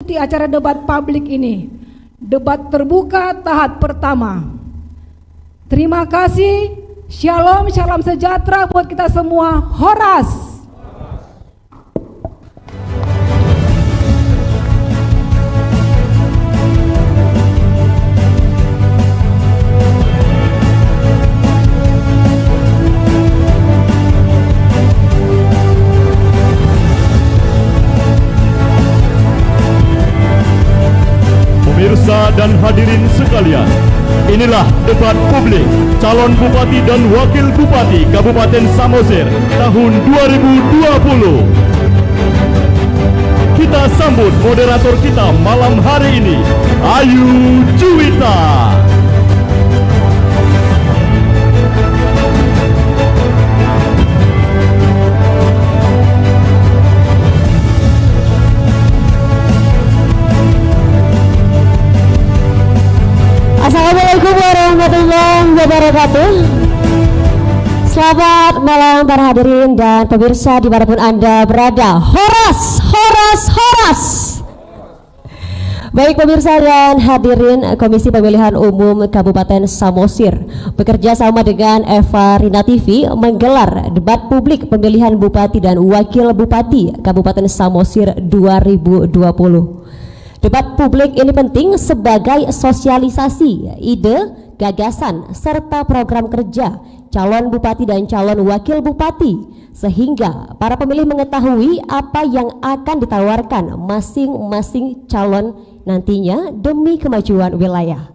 mengikuti acara debat publik ini. Debat terbuka tahap pertama. Terima kasih. Shalom, salam sejahtera buat kita semua. Horas. Pemirsa dan hadirin sekalian, inilah debat publik calon bupati dan wakil bupati Kabupaten Samosir tahun 2020. Kita sambut moderator kita malam hari ini, Ayu Juwita. Assalamualaikum warahmatullahi wabarakatuh. Selamat malam para hadirin dan pemirsa dimanapun Anda berada. Horas, horas, horas. Baik pemirsa dan hadirin, Komisi Pemilihan Umum Kabupaten Samosir bekerja sama dengan Eva Rina TV menggelar debat publik pemilihan Bupati dan Wakil Bupati Kabupaten Samosir 2020. Debat publik ini penting sebagai sosialisasi ide, gagasan, serta program kerja calon bupati dan calon wakil bupati, sehingga para pemilih mengetahui apa yang akan ditawarkan masing-masing calon nantinya demi kemajuan wilayah.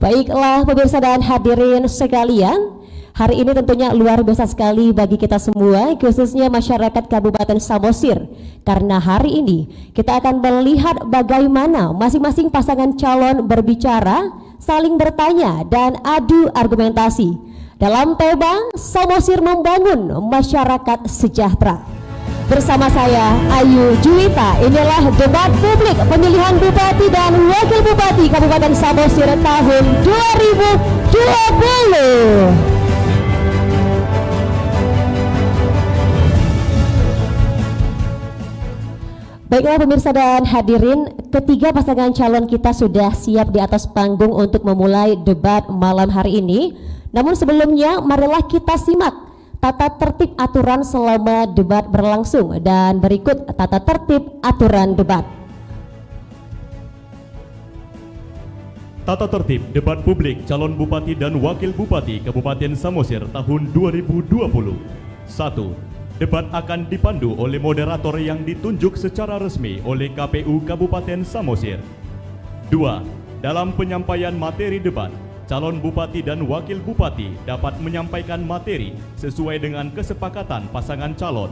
Baiklah pemirsa dan hadirin sekalian, hari ini tentunya luar biasa sekali bagi kita semua, khususnya masyarakat Kabupaten Samosir, karena hari ini kita akan melihat bagaimana masing-masing pasangan calon berbicara, saling bertanya dan adu argumentasi dalam tema Samosir Membangun Masyarakat Sejahtera. Bersama saya Ayu Juwita, inilah debat publik pemilihan Bupati dan Wakil Bupati Kabupaten Samosir tahun 2020. Baiklah pemirsa dan hadirin, ketiga pasangan calon kita sudah siap di atas panggung untuk memulai debat malam hari ini. Namun sebelumnya marilah kita simak tata tertib aturan selama debat berlangsung, dan berikut tata tertib aturan debat. Tata tertib debat publik calon bupati dan wakil bupati Kabupaten Samosir tahun 2020. 1. Debat akan dipandu oleh moderator yang ditunjuk secara resmi oleh KPU Kabupaten Samosir. 2. Dalam penyampaian materi debat, calon bupati dan wakil bupati dapat menyampaikan materi sesuai dengan kesepakatan pasangan calon.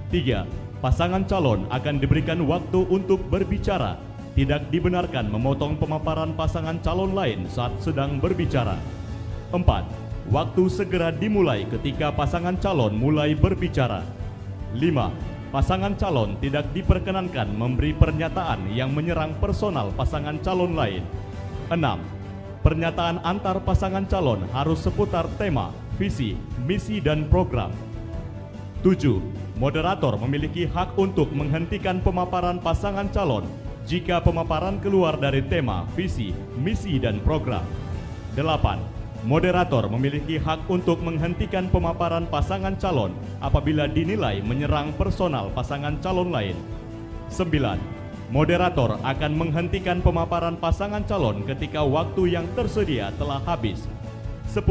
3. Pasangan calon akan diberikan waktu untuk berbicara. Tidak dibenarkan memotong pemaparan pasangan calon lain saat sedang berbicara. 4. Waktu segera dimulai ketika pasangan calon mulai berbicara. 5. Pasangan calon tidak diperkenankan memberi pernyataan yang menyerang personal pasangan calon lain. 6. Pernyataan antar pasangan calon harus seputar tema, visi, misi, dan program. 7. Moderator memiliki hak untuk menghentikan pemaparan pasangan calon jika pemaparan keluar dari tema, visi, misi, dan program. 8. Moderator memiliki hak untuk menghentikan pemaparan pasangan calon apabila dinilai menyerang personal pasangan calon lain. 9. Moderator akan menghentikan pemaparan pasangan calon ketika waktu yang tersedia telah habis. 10.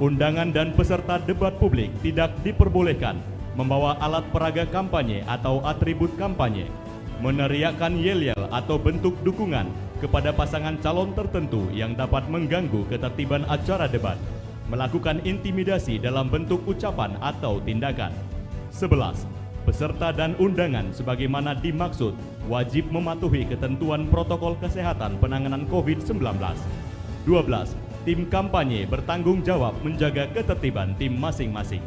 Undangan dan peserta debat publik tidak diperbolehkan membawa alat peraga kampanye atau atribut kampanye, meneriakkan yel-yel atau bentuk dukungan kepada pasangan calon tertentu yang dapat mengganggu ketertiban acara debat, melakukan intimidasi dalam bentuk ucapan atau tindakan. 11. Peserta dan undangan sebagaimana dimaksud wajib mematuhi ketentuan protokol kesehatan penanganan COVID-19. 12. Tim kampanye bertanggung jawab menjaga ketertiban tim masing-masing.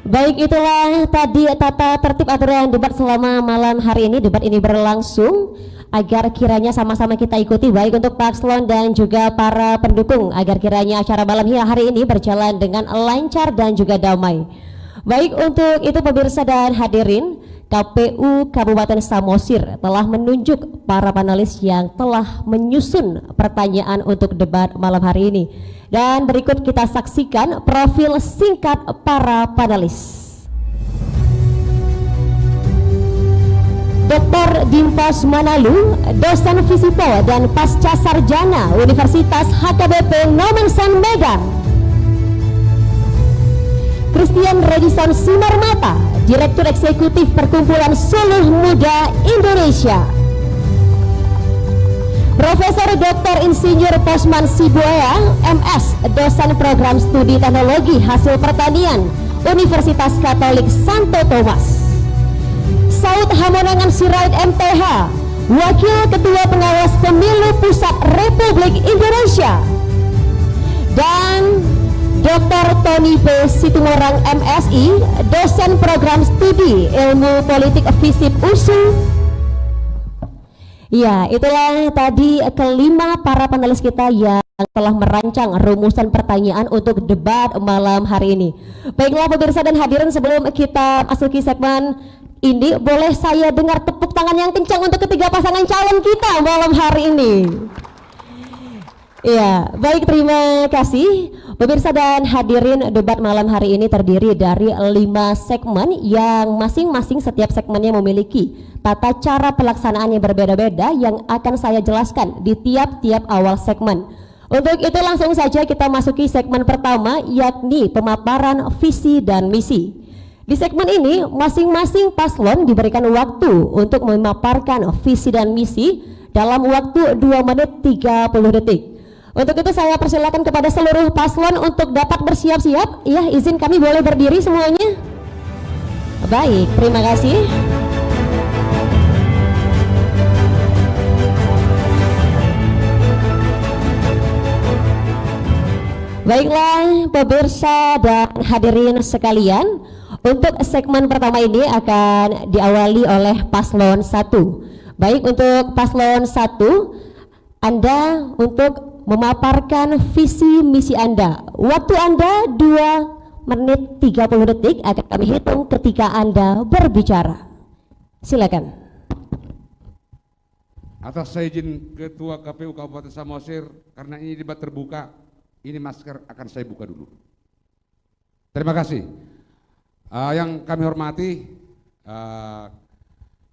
Baik, itulah tadi tata tertib aturan debat selama malam hari ini. Debat ini berlangsung agar kiranya sama-sama kita ikuti, baik untuk paslon dan juga para pendukung, agar kiranya acara malam hari ini berjalan dengan lancar dan juga damai. Baik, untuk itu pemirsa dan hadirin, KPU Kabupaten Samosir telah menunjuk para panelis yang telah menyusun pertanyaan untuk debat malam hari ini. Dan berikut kita saksikan profil singkat para panelis. Dr. Dimpos Manalu, dosen Fisipo dan Pasca Sarjana Universitas HKBP Nomensan Medan. Christian Redison Simarmata, Direktur Eksekutif Perkumpulan Suluh Muda Indonesia. Profesor Dr. Insinyur Posman Sibuaya, MS, dosen Program Studi Teknologi Hasil Pertanian Universitas Katolik Santo Thomas. Saud Hamonangan Sirait MTH, Wakil Ketua Pengawas Pemilu Pusat Republik Indonesia. Dan Dr. Tony P. Situmorang MSI, dosen Program Studi Ilmu Politik FISIP USU. Ya, itulah tadi kelima para panelis kita yang telah merancang rumusan pertanyaan untuk debat malam hari ini. Baiklah pemirsa dan hadirin, sebelum kita masuki segmen ini, boleh saya dengar tepuk tangan yang kencang untuk ketiga pasangan calon kita malam hari ini. Ya, baik, terima kasih. Pemirsa dan hadirin, debat malam hari ini terdiri dari 5 segmen yang masing-masing setiap segmennya memiliki tata cara pelaksanaan yang berbeda-beda yang akan saya jelaskan di tiap-tiap awal segmen. Untuk itu langsung saja kita masuki segmen pertama, yakni pemaparan visi dan misi. Di segmen ini masing-masing paslon diberikan waktu untuk memaparkan visi dan misi dalam waktu 2 menit 30 detik. Untuk itu saya persilakan kepada seluruh paslon untuk dapat bersiap-siap. Ya, izin kami boleh berdiri semuanya. Baik, terima kasih. Baiklah pemirsa dan hadirin sekalian, untuk segmen pertama ini akan diawali oleh paslon 1. Baik, untuk paslon 1, Anda untuk memaparkan visi misi Anda. Waktu Anda 2 menit 30 detik akan kami hitung ketika Anda berbicara. Silakan. Atas saya izin Ketua KPU Kabupaten Samosir, karena ini debat terbuka, ini masker akan saya buka dulu. Terima kasih. Yang kami hormati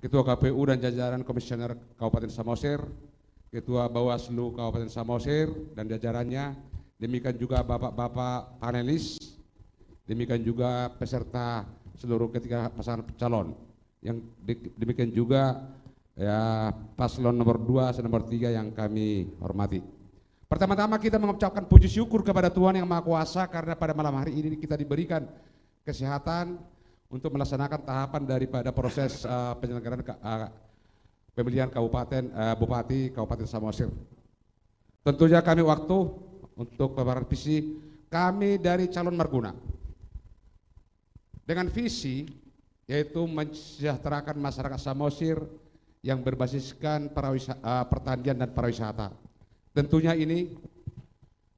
Ketua KPU dan jajaran Komisioner Kabupaten Samosir, Ketua Bawaslu Kabupaten Samosir dan jajarannya, demikian juga bapak-bapak panelis, demikian juga peserta seluruh ketiga pasangan calon, yang demikian juga ya paslon nomor 2 dan nomor 3 yang kami hormati. Pertama-tama kita mengucapkan puji syukur kepada Tuhan Yang Maha Kuasa karena pada malam hari ini kita diberikan kesehatan untuk melaksanakan tahapan daripada proses penyelenggaraan pemilihan Bupati Kabupaten Samosir. Tentunya kami waktu untuk pemaparan visi kami dari calon Marguna dengan visi yaitu mensejahterakan masyarakat Samosir yang berbasiskan pertanian dan pariwisata. Tentunya ini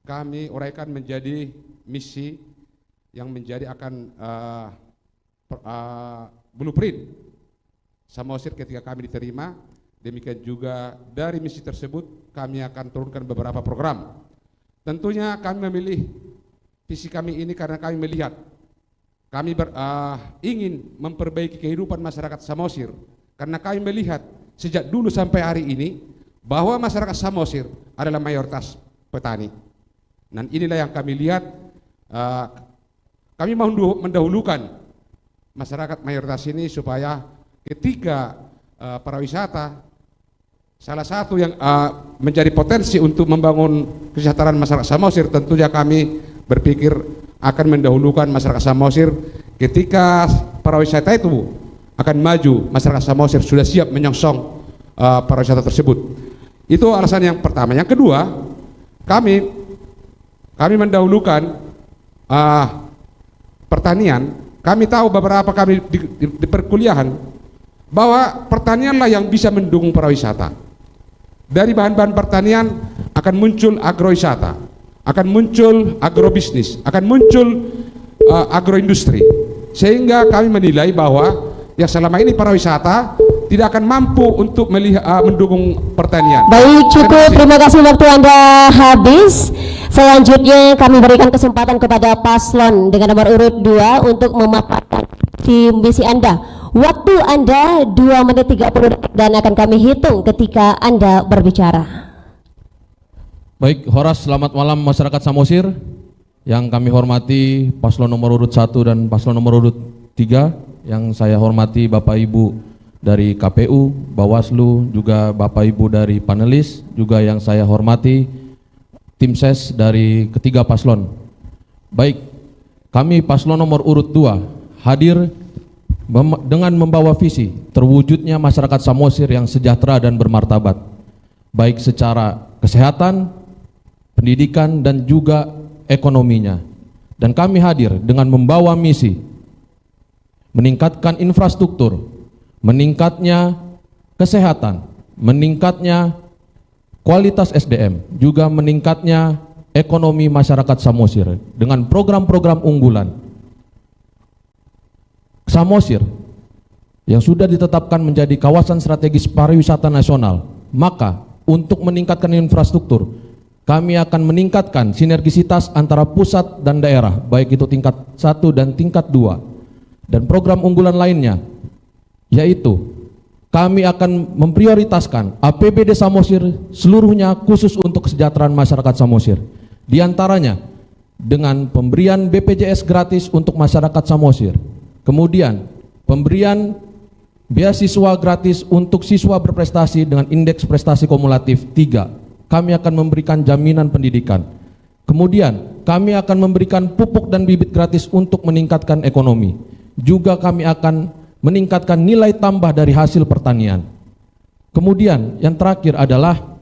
kami uraikan menjadi misi yang menjadi akan blueprint Samosir ketika kami diterima. Demikian juga dari misi tersebut kami akan turunkan beberapa program. Tentunya kami memilih visi kami ini karena kami melihat kami ingin memperbaiki kehidupan masyarakat Samosir, karena kami melihat sejak dulu sampai hari ini bahwa masyarakat Samosir adalah mayoritas petani. Dan inilah yang kami lihat, kami mau mendahulukan masyarakat mayoritas ini supaya ketika pariwisata salah satu yang menjadi potensi untuk membangun kesejahteraan masyarakat Samosir, tentunya kami berpikir akan mendahulukan masyarakat Samosir. Ketika pariwisata itu akan maju, masyarakat Samosir sudah siap menyongsong pariwisata tersebut. Itu alasan yang pertama. Yang kedua, kami mendahulukan pertanian. Kami tahu beberapa kami di perkuliahan bahwa pertanianlah yang bisa mendukung pariwisata. Dari bahan-bahan pertanian akan muncul agrowisata, akan muncul agrobisnis, akan muncul agroindustri. Sehingga kami menilai bahwa ya selama ini pariwisata tidak akan mampu untuk mendukung pertanian. Baik, cukup. Terima kasih, waktu Anda habis. Selanjutnya kami berikan kesempatan kepada paslon dengan nomor urut 2 untuk memaparkan misi Anda. Waktu Anda 2 menit 30 detik dan akan kami hitung ketika Anda berbicara. Baik, Horas, selamat malam masyarakat Samosir. Yang kami hormati paslon nomor urut 1 dan paslon nomor urut 3, yang saya hormati Bapak Ibu dari KPU, Bawaslu, juga Bapak Ibu dari panelis, juga yang saya hormati tim ses dari ketiga paslon. Baik, kami paslon nomor urut 2 hadir dengan membawa visi terwujudnya masyarakat Samosir yang sejahtera dan bermartabat, baik secara kesehatan, pendidikan, dan juga ekonominya. Dan kami hadir dengan membawa misi meningkatkan infrastruktur, meningkatnya kesehatan, meningkatnya kualitas SDM, juga meningkatnya ekonomi masyarakat Samosir dengan program-program unggulan. Samosir yang sudah ditetapkan menjadi kawasan strategis pariwisata nasional, maka untuk meningkatkan infrastruktur, kami akan meningkatkan sinergisitas antara pusat dan daerah, baik itu tingkat 1 dan tingkat 2. Dan program unggulan lainnya, yaitu kami akan memprioritaskan APBD Samosir seluruhnya khusus untuk kesejahteraan masyarakat Samosir. Di antaranya dengan pemberian BPJS gratis untuk masyarakat Samosir. Kemudian pemberian beasiswa gratis untuk siswa berprestasi dengan indeks prestasi kumulatif 3. Kami akan memberikan jaminan pendidikan. Kemudian kami akan memberikan pupuk dan bibit gratis untuk meningkatkan ekonomi. Juga kami akan meningkatkan nilai tambah dari hasil pertanian. Kemudian yang terakhir adalah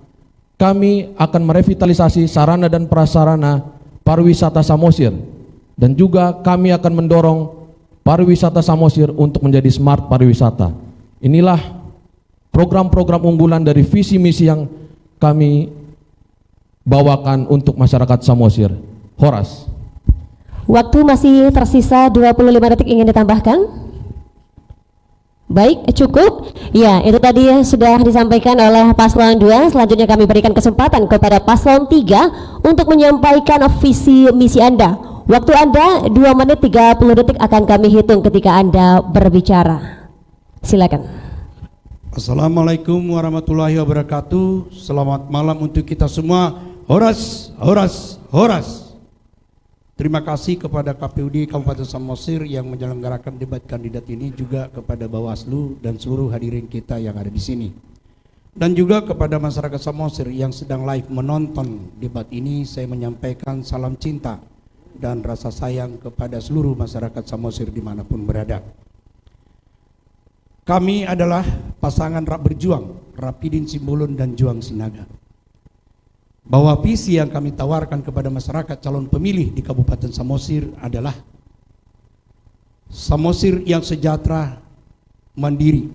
kami akan merevitalisasi sarana dan prasarana pariwisata Samosir. Dan juga kami akan mendorong pariwisata Samosir untuk menjadi smart pariwisata. Inilah program-program unggulan dari visi misi yang kami bawakan untuk masyarakat Samosir. Horas. Waktu masih tersisa 25 detik, ingin ditambahkan? Baik, cukup. Ya, itu tadi sudah disampaikan oleh paslon 2. Selanjutnya kami berikan kesempatan kepada paslon 3 untuk menyampaikan visi misi Anda. Waktu Anda 2 menit 30 detik akan kami hitung ketika Anda berbicara. Silakan. Assalamualaikum warahmatullahi wabarakatuh. Selamat malam untuk kita semua. Horas, horas, horas. Terima kasih kepada KPUD Kabupaten Samosir yang menyelenggarakan debat kandidat ini, juga kepada Bawaslu dan seluruh hadirin kita yang ada di sini. Dan juga kepada masyarakat Samosir yang sedang live menonton debat ini, saya menyampaikan salam cinta dan rasa sayang kepada seluruh masyarakat Samosir dimanapun berada. Kami adalah pasangan Berjuang, Rapidin Simbolon dan Juang Sinaga. Bahwa visi yang kami tawarkan kepada masyarakat calon pemilih di Kabupaten Samosir adalah Samosir yang sejahtera, mandiri,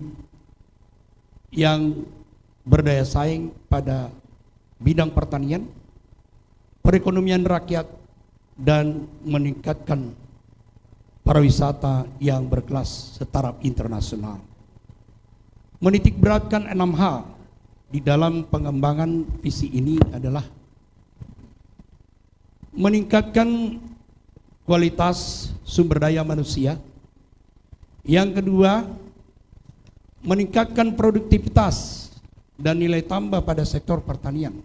yang berdaya saing pada bidang pertanian, perekonomian rakyat, dan meningkatkan pariwisata yang berkelas setaraf internasional. Menitik beratkan 6 hal di dalam pengembangan visi ini adalah meningkatkan kualitas sumber daya manusia. Yang kedua, meningkatkan produktivitas dan nilai tambah pada sektor pertanian.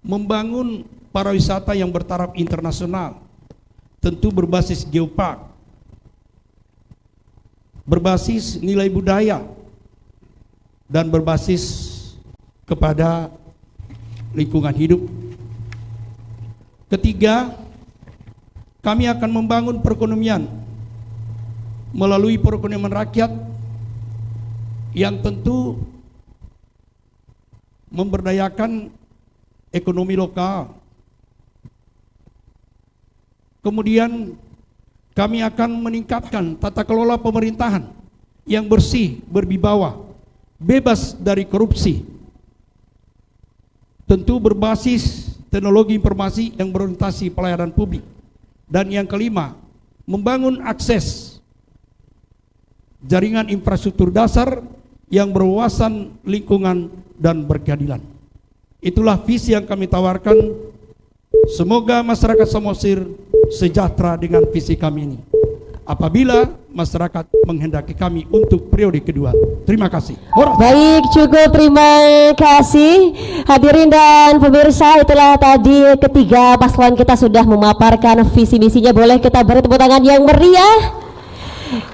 Membangun pariwisata yang bertaraf internasional, tentu berbasis geopark, berbasis nilai budaya, dan berbasis kepada lingkungan hidup. Ketiga, kami akan membangun perekonomian melalui perekonomian rakyat yang tentu memberdayakan ekonomi lokal. Kemudian kami akan meningkatkan tata kelola pemerintahan yang bersih, berwibawa, bebas dari korupsi, tentu berbasis teknologi informasi yang berorientasi pelayanan publik. Dan yang kelima, membangun akses jaringan infrastruktur dasar yang berwawasan lingkungan dan berkeadilan. Itulah visi yang kami tawarkan. Semoga masyarakat Samosir sejahtera dengan visi kami ini apabila masyarakat menghendaki kami untuk periode kedua. Terima kasih. Horas. Baik, cukup, terima kasih hadirin dan pemirsa. Itulah tadi ketiga paslon kita sudah memaparkan visi misinya. Boleh kita beri tepuk tangan yang meriah?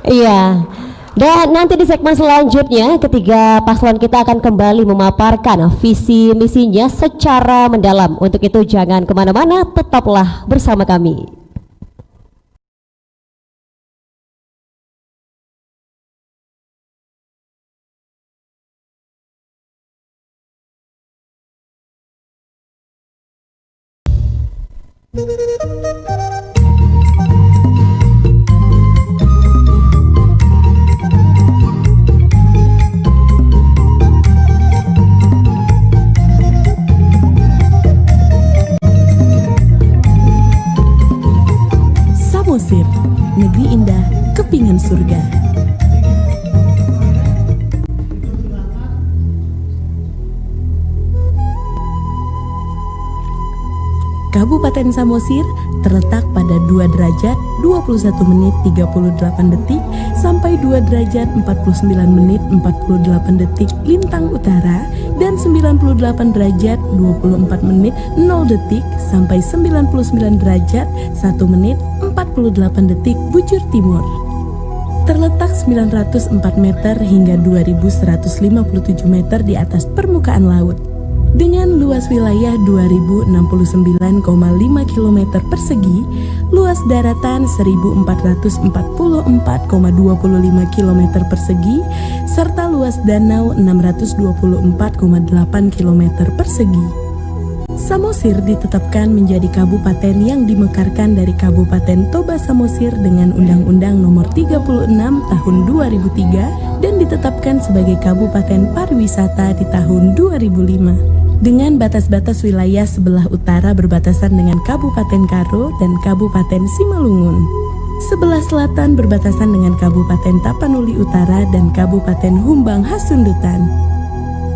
Iya. Dan nanti di segmen selanjutnya ketiga paslon kita akan kembali memaparkan visi misinya secara mendalam. Untuk itu jangan kemana-mana, tetaplah bersama kami. Samosir, negeri indah, kepingan surga. Kabupaten Samosir terletak pada 2 derajat 21 menit 38 detik sampai 2 derajat 49 menit 48 detik lintang utara dan 98 derajat 24 menit 0 detik sampai 99 derajat 1 menit 48 detik bujur timur. Terletak 904 meter hingga 2157 meter di atas permukaan laut. Dengan luas wilayah 2069,5 km persegi, luas daratan 1444,25 km persegi, serta luas danau 624,8 km persegi. Samosir ditetapkan menjadi kabupaten yang dimekarkan dari Kabupaten Toba Samosir dengan Undang-Undang Nomor 36 Tahun 2003 dan ditetapkan sebagai Kabupaten Pariwisata di tahun 2005. Dengan batas-batas wilayah sebelah utara berbatasan dengan Kabupaten Karo dan Kabupaten Simalungun. Sebelah selatan berbatasan dengan Kabupaten Tapanuli Utara dan Kabupaten Humbang Hasundutan.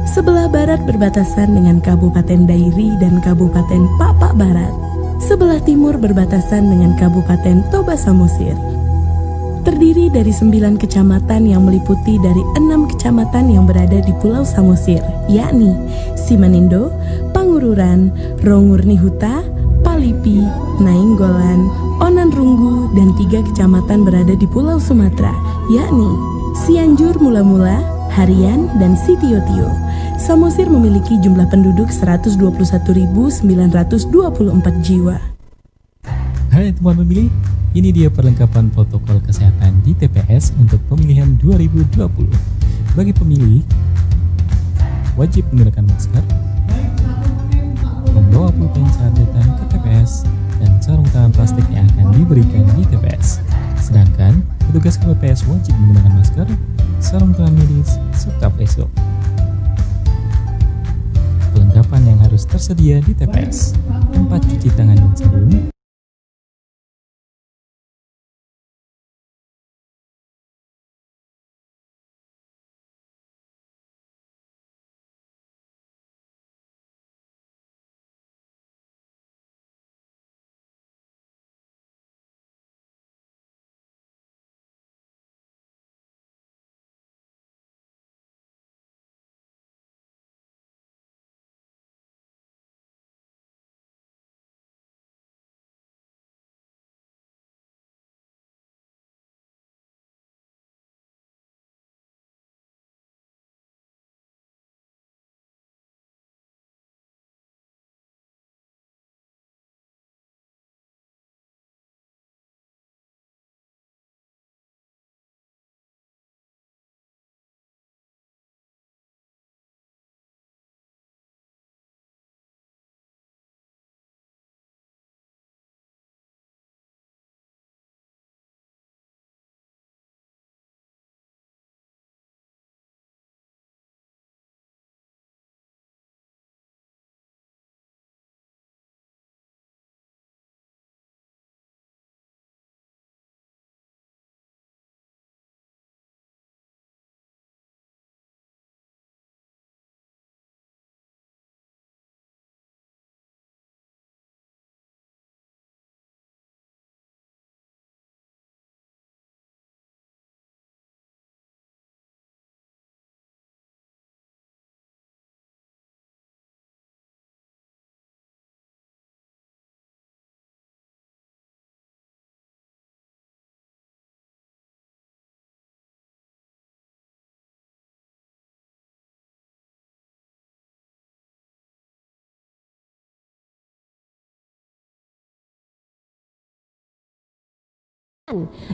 Sebelah barat berbatasan dengan Kabupaten Dairi dan Kabupaten Papak Barat. Sebelah timur berbatasan dengan Kabupaten Toba Samosir. Terdiri dari 9 kecamatan yang meliputi dari 6 kecamatan yang berada di Pulau Samosir, yakni Simanindo, Pangururan, Rongurnihuta, Palipi, Nainggolan, Onanrunggu, dan 3 kecamatan berada di Pulau Sumatera, yakni Cianjur Mula-Mula, Harian, dan Sitiotio. Samosir memiliki jumlah penduduk 121.924 jiwa. Hai teman pemilih, ini dia perlengkapan protokol kesehatan di TPS untuk pemilihan 2020. Bagi pemilih, wajib menggunakan masker, membawa pulpen saat datang ke TPS, dan sarung tangan plastik yang akan diberikan di TPS. Sedangkan petugas KPPS wajib menggunakan masker, sarung tangan medis, serta face shield. Perlengkapan yang harus tersedia di TPS: tempat cuci tangan dan sabun,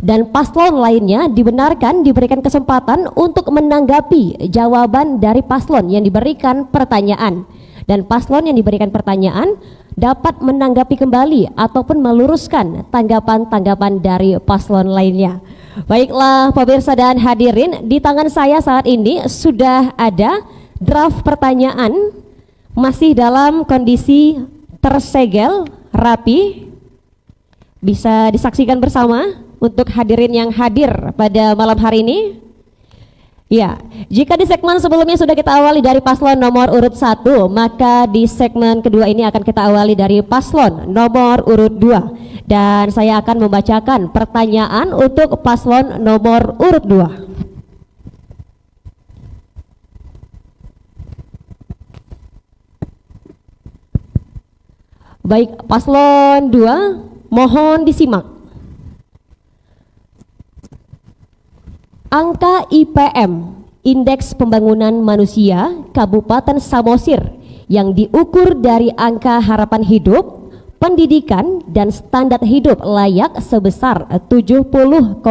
dan paslon lainnya diberikan kesempatan untuk menanggapi jawaban dari paslon yang diberikan pertanyaan, dan paslon yang diberikan pertanyaan dapat menanggapi kembali ataupun meluruskan tanggapan-tanggapan dari paslon lainnya. Baiklah pemirsa dan hadirin, di tangan saya saat ini sudah ada draft pertanyaan, masih dalam kondisi tersegel, rapi, bisa disaksikan bersama untuk hadirin yang hadir pada malam hari ini. Ya, jika di segmen sebelumnya sudah kita awali dari paslon nomor urut 1, maka di segmen kedua ini akan kita awali dari paslon nomor urut 2. Dan saya akan membacakan pertanyaan untuk paslon nomor urut 2. Baik, paslon 2, mohon disimak. Angka IPM, Indeks Pembangunan Manusia Kabupaten Samosir, yang diukur dari angka harapan hidup, pendidikan, dan standar hidup layak sebesar 70,55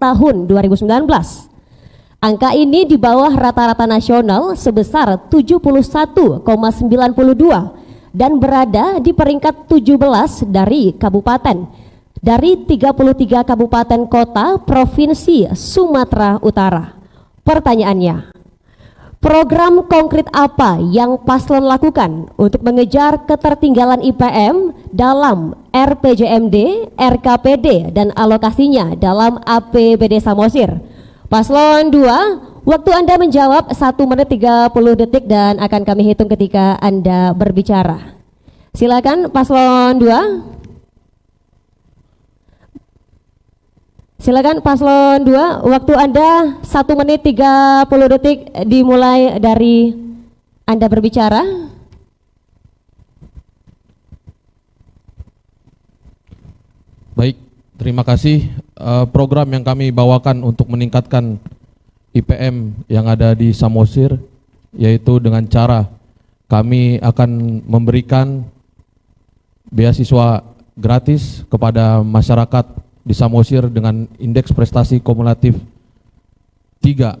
tahun 2019. Angka ini di bawah rata-rata nasional sebesar 71,92 dan berada di peringkat 17 dari kabupaten dari 33 kabupaten kota Provinsi Sumatera Utara. Pertanyaannya, program konkret apa yang paslon lakukan untuk mengejar ketertinggalan IPM dalam RPJMD, RKPD, dan alokasinya dalam APBD Samosir? Paslon 2, waktu Anda menjawab 1 menit 30 detik dan akan kami hitung ketika Anda berbicara. Silakan paslon 2. Silakan paslon 2, waktu Anda 1 menit 30 detik dimulai dari Anda berbicara. Baik, terima kasih. Program yang kami bawakan untuk meningkatkan IPM yang ada di Samosir, yaitu dengan cara kami akan memberikan beasiswa gratis kepada masyarakat di Samosir dengan indeks prestasi kumulatif 3.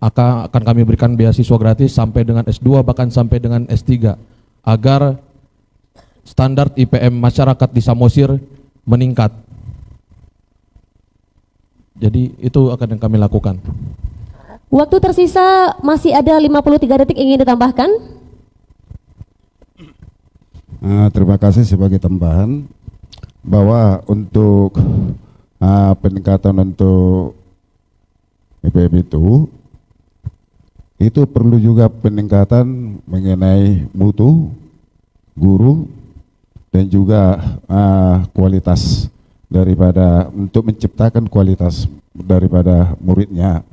Akan kami berikan beasiswa gratis sampai dengan S2 bahkan sampai dengan S3 agar standar IPM masyarakat di Samosir meningkat. Jadi itu akan yang kami lakukan. Waktu tersisa masih ada 53 detik, ingin ditambahkan? Terima kasih sebagai tambahan bahwa untuk peningkatan untuk IPM itu perlu juga peningkatan mengenai mutu guru dan juga kualitas daripada untuk menciptakan kualitas daripada muridnya,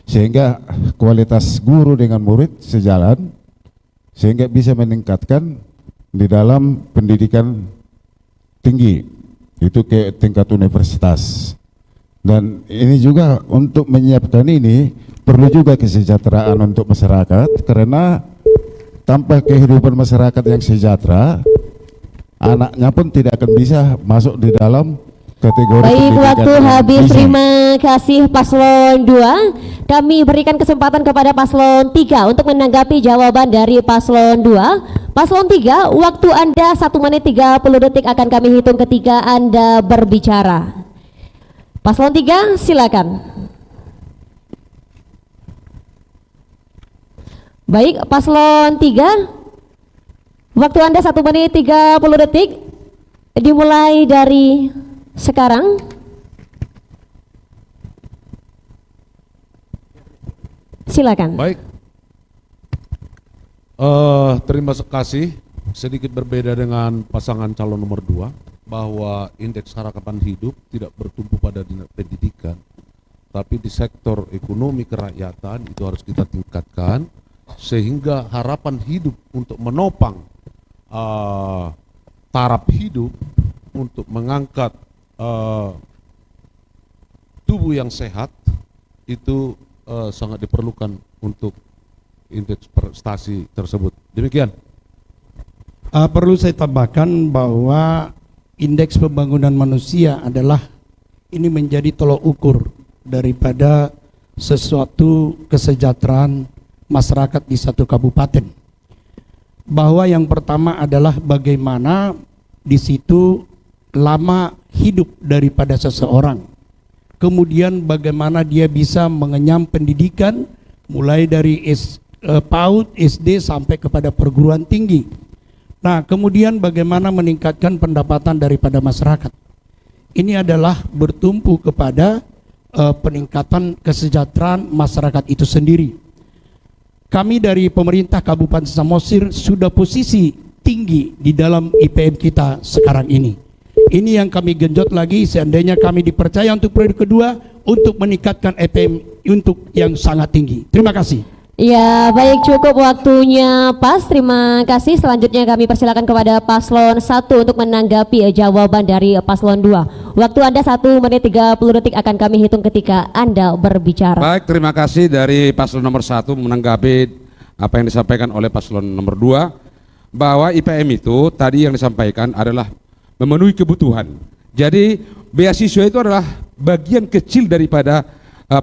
sehingga kualitas guru dengan murid sejalan sehingga bisa meningkatkan di dalam pendidikan tinggi itu ke tingkat universitas. Dan ini juga untuk menyiapkan ini perlu juga kesejahteraan untuk masyarakat, karena tanpa kehidupan masyarakat yang sejahtera anaknya pun tidak akan bisa masuk di dalam kategori. Baik, waktu habis. Bisa. Terima kasih paslon 2. Kami berikan kesempatan kepada paslon 3 untuk menanggapi jawaban dari paslon 2. Paslon 3, waktu Anda 1 menit 30 detik akan kami hitung ketika Anda berbicara. Paslon 3, silakan. Baik, paslon 3, waktu Anda 1 menit 30 detik dimulai dari sekarang. Silakan. Baik. Terima kasih. Sedikit berbeda dengan pasangan calon nomor 2, bahwa indeks harapan hidup tidak bertumpu pada pendidikan, tapi di sektor ekonomi kerakyatan itu harus kita tingkatkan sehingga harapan hidup untuk menopang taraf hidup, untuk mengangkat tubuh yang sehat itu sangat diperlukan untuk indeks prestasi tersebut. Demikian. Perlu saya tambahkan bahwa indeks pembangunan manusia adalah ini menjadi tolok ukur daripada sesuatu kesejahteraan masyarakat di satu kabupaten. Bahwa yang pertama adalah bagaimana di situ lama hidup daripada seseorang. Kemudian bagaimana dia bisa mengenyam pendidikan mulai dari PAUD, SD sampai kepada perguruan tinggi. Nah, kemudian bagaimana meningkatkan pendapatan daripada masyarakat. Ini adalah bertumpu kepada peningkatan kesejahteraan masyarakat itu sendiri. Kami dari pemerintah Kabupaten Samosir sudah posisi tinggi di dalam IPM kita sekarang ini. Ini yang kami genjot lagi seandainya kami dipercaya untuk periode kedua untuk meningkatkan IPM untuk yang sangat tinggi. Terima kasih. Ya, baik, cukup waktunya pas. Terima kasih. Selanjutnya kami persilakan kepada paslon 1 untuk menanggapi jawaban dari paslon 2. Waktu Anda 1 menit 30 detik akan kami hitung ketika Anda berbicara. Baik, terima kasih dari paslon nomor 1 menanggapi apa yang disampaikan oleh paslon nomor 2, bahwa IPM itu tadi yang disampaikan adalah memenuhi kebutuhan. Jadi beasiswa itu adalah bagian kecil daripada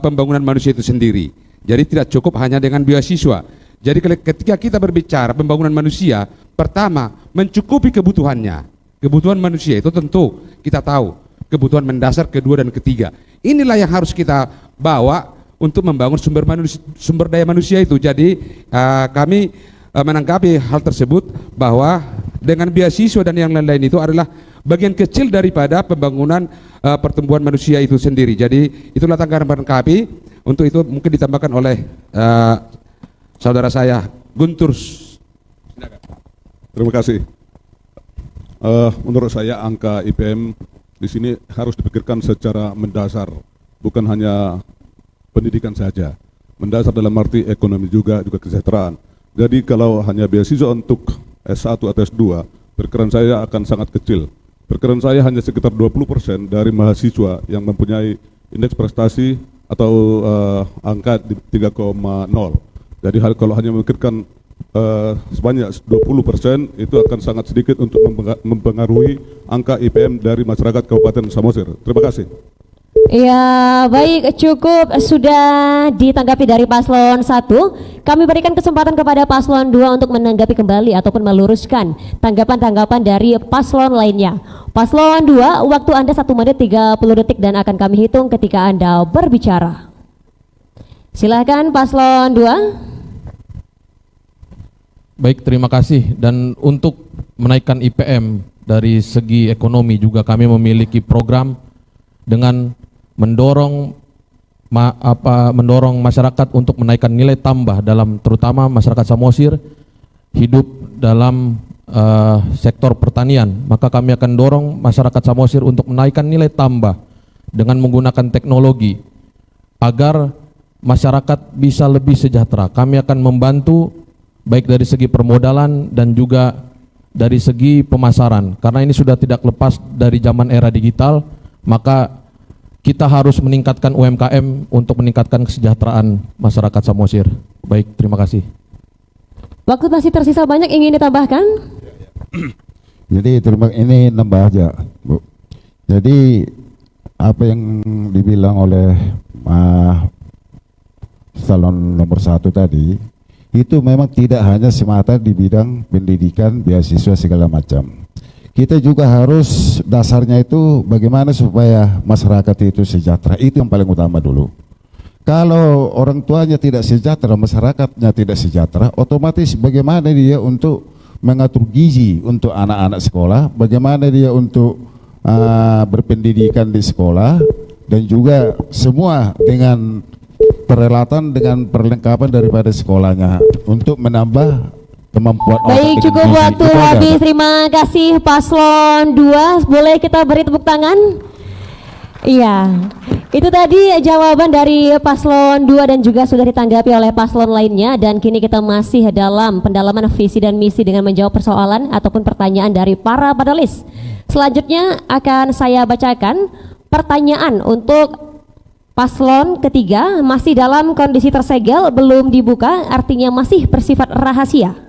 pembangunan manusia itu sendiri. Jadi tidak cukup hanya dengan beasiswa. Jadi ketika kita berbicara pembangunan manusia, pertama mencukupi kebutuhannya. Kebutuhan manusia itu tentu kita tahu, kebutuhan mendasar kedua dan ketiga. Inilah yang harus kita bawa untuk membangun sumber daya manusia itu. Jadi kami menanggapi hal tersebut bahwa dengan beasiswa dan yang lain-lain itu adalah bagian kecil daripada pembangunan pertumbuhan manusia itu sendiri. Jadi itulah tanggapan kami. Untuk itu mungkin ditambahkan oleh saudara saya Guntur. Terima kasih. Menurut saya angka IPM di sini harus dipikirkan secara mendasar, bukan hanya pendidikan saja. Mendasar dalam arti ekonomi juga kesejahteraan. Jadi kalau hanya beasiswa untuk S1 atau S2, perkiraan saya akan sangat kecil. Perkiraan saya hanya sekitar 20% dari mahasiswa yang mempunyai indeks prestasi atau angka di 3,0. Jadi kalau hanya memikirkan sebanyak 20% itu akan sangat sedikit untuk mempengaruhi angka IPM dari masyarakat Kabupaten Samosir. Terima kasih. Ya, baik, cukup sudah ditanggapi dari paslon 1. Kami berikan kesempatan kepada paslon 2 untuk menanggapi kembali ataupun meluruskan tanggapan-tanggapan dari paslon lainnya. Paslon 2, waktu Anda 1 menit 30 detik dan akan kami hitung ketika Anda berbicara. Silahkan paslon 2. Baik, terima kasih. Dan untuk menaikkan IPM dari segi ekonomi juga kami memiliki program dengan mendorong masyarakat untuk menaikkan nilai tambah dalam terutama masyarakat Samosir hidup dalam sektor pertanian. Maka kami akan dorong masyarakat Samosir untuk menaikkan nilai tambah dengan menggunakan teknologi agar masyarakat bisa lebih sejahtera. Kami akan membantu baik dari segi permodalan dan juga dari segi pemasaran. Karena ini sudah tidak lepas dari zaman era digital, maka kita harus meningkatkan UMKM untuk meningkatkan kesejahteraan masyarakat Samosir. Baik, terima kasih. Waktu masih tersisa banyak, ingin ditambahkan? Jadi ini nambah aja, Bu. Jadi apa yang dibilang oleh salon nomor 1 tadi, itu memang tidak hanya semata di bidang pendidikan, beasiswa segala macam. Kita juga harus dasarnya itu bagaimana supaya masyarakat itu sejahtera. Itu yang paling utama dulu. Kalau orang tuanya tidak sejahtera, masyarakatnya tidak sejahtera, otomatis bagaimana dia untuk mengatur gizi untuk anak-anak sekolah, bagaimana dia untuk berpendidikan di sekolah, dan juga semua dengan peralatan dengan perlengkapan daripada sekolahnya untuk menambah kemampuan. Baik, cukup waktu habis. Terima kasih paslon 2. Boleh kita beri tepuk tangan? Iya, itu tadi jawaban dari paslon 2 dan juga sudah ditanggapi oleh paslon lainnya. Dan kini kita masih dalam pendalaman visi dan misi dengan menjawab persoalan ataupun pertanyaan dari para panelis. Selanjutnya akan saya bacakan pertanyaan untuk paslon ketiga, masih dalam kondisi tersegel, belum dibuka, artinya masih bersifat rahasia.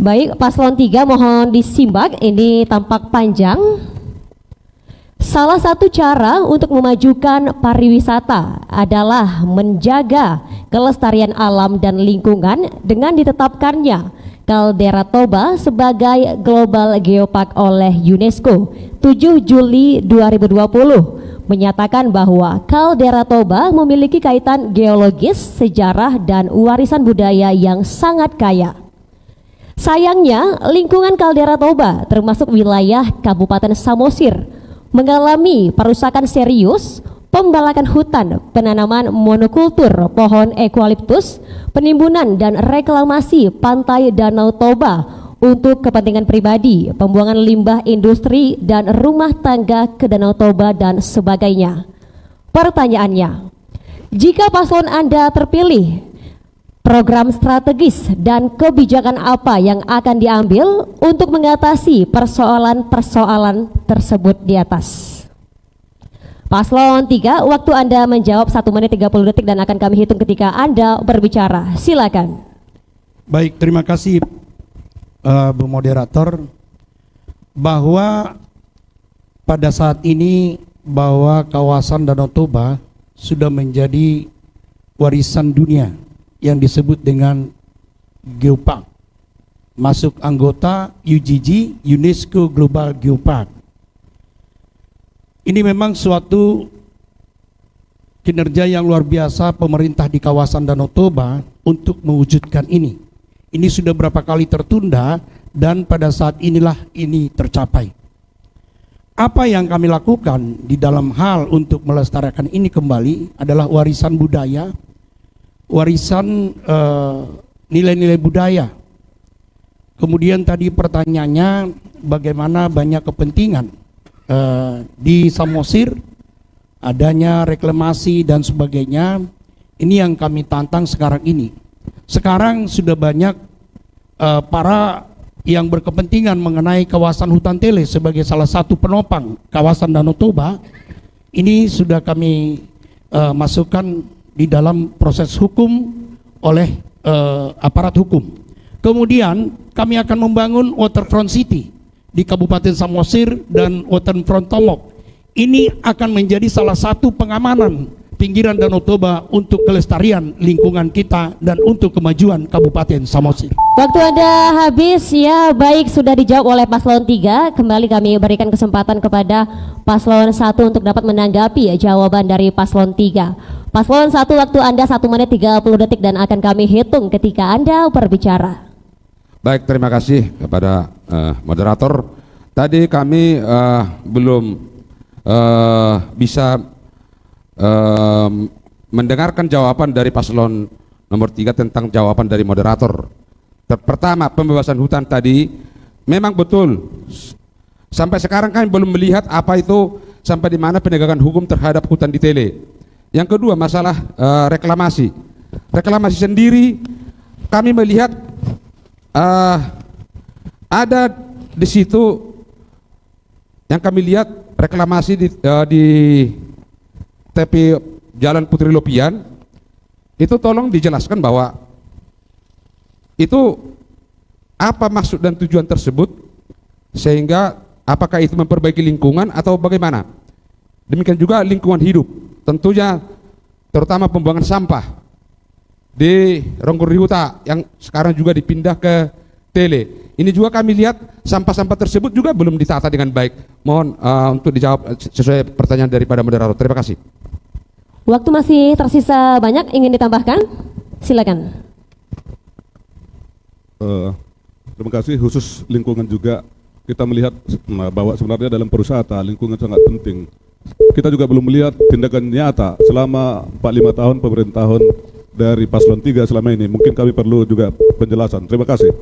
Baik, paslon 3 mohon disimak, ini tampak panjang. Salah satu cara untuk memajukan pariwisata adalah menjaga kelestarian alam dan lingkungan dengan ditetapkannya Kaldera Toba sebagai Global Geopark oleh UNESCO 7 Juli 2020 menyatakan bahwa Kaldera Toba memiliki kaitan geologis, sejarah, dan warisan budaya yang sangat kaya. Sayangnya, lingkungan Kaldera Toba termasuk wilayah Kabupaten Samosir mengalami perusakan serius, pembalakan hutan, penanaman monokultur pohon eukaliptus, penimbunan dan reklamasi pantai Danau Toba untuk kepentingan pribadi, pembuangan limbah industri dan rumah tangga ke Danau Toba dan sebagainya. Pertanyaannya, jika paslon Anda terpilih, program strategis dan kebijakan apa yang akan diambil untuk mengatasi persoalan-persoalan tersebut di atas? Paslon 3, waktu Anda menjawab 1 menit 30 detik dan akan kami hitung ketika Anda berbicara. Silakan. Baik, terima kasih Bu Moderator. Bahwa pada saat ini bahwa kawasan Danau Toba sudah menjadi warisan dunia yang disebut dengan Geopark, masuk anggota UGG, UNESCO Global Geopark. Ini memang suatu kinerja yang luar biasa pemerintah di kawasan Danau Toba untuk mewujudkan ini. Ini sudah berapa kali tertunda dan pada saat inilah ini tercapai. Apa yang kami lakukan di dalam hal untuk melestarikan ini kembali adalah warisan budaya, warisan nilai-nilai budaya. Kemudian tadi pertanyaannya bagaimana banyak kepentingan di Samosir, adanya reklamasi dan sebagainya. Ini yang kami tantang sekarang ini. Sekarang sudah banyak para yang berkepentingan mengenai kawasan hutan tele sebagai salah satu penopang kawasan Danau Toba. Ini sudah kami masukkan di dalam proses hukum oleh aparat hukum. Kemudian kami akan membangun waterfront city di Kabupaten Samosir dan waterfront Tomok. Ini akan menjadi salah satu pengamanan pinggiran Danau Toba untuk kelestarian lingkungan kita dan untuk kemajuan Kabupaten Samosir. Waktu Anda habis ya. Baik, sudah dijawab oleh paslon 3. Kembali kami berikan kesempatan kepada paslon 1 untuk dapat menanggapi jawaban dari paslon 3. Paslon 1, waktu Anda 1 menit 30 detik dan akan kami hitung ketika Anda berbicara. Baik, terima kasih kepada moderator. Tadi kami belum bisa mendengarkan jawaban dari paslon nomor 3 tentang jawaban dari moderator. Pertama, pembebasan hutan tadi memang betul. Sampai sekarang kami belum melihat apa itu sampai di mana penegakan hukum terhadap hutan di Tele. Yang kedua, masalah reklamasi. Reklamasi sendiri kami melihat ada di situ yang kami lihat reklamasi di tepi Jalan Putri Lopian. Itu tolong dijelaskan bahwa itu apa maksud dan tujuan tersebut, sehingga apakah itu memperbaiki lingkungan atau bagaimana. Demikian juga lingkungan hidup, tentunya terutama pembuangan sampah di Ronggorihuta yang sekarang juga dipindah ke Tele. Ini juga kami lihat sampah-sampah tersebut juga belum ditata dengan baik. Mohon untuk dijawab sesuai pertanyaan daripada moderator. Terima kasih. Waktu masih tersisa banyak, ingin ditambahkan? Silakan. Terima kasih. Khusus lingkungan juga kita melihat bahwa sebenarnya dalam pariwisata lingkungan sangat penting. Kita juga belum melihat tindakan nyata selama 4-5 tahun pemerintahan dari paslon 3 selama ini. Mungkin kami perlu juga penjelasan. Terima kasih.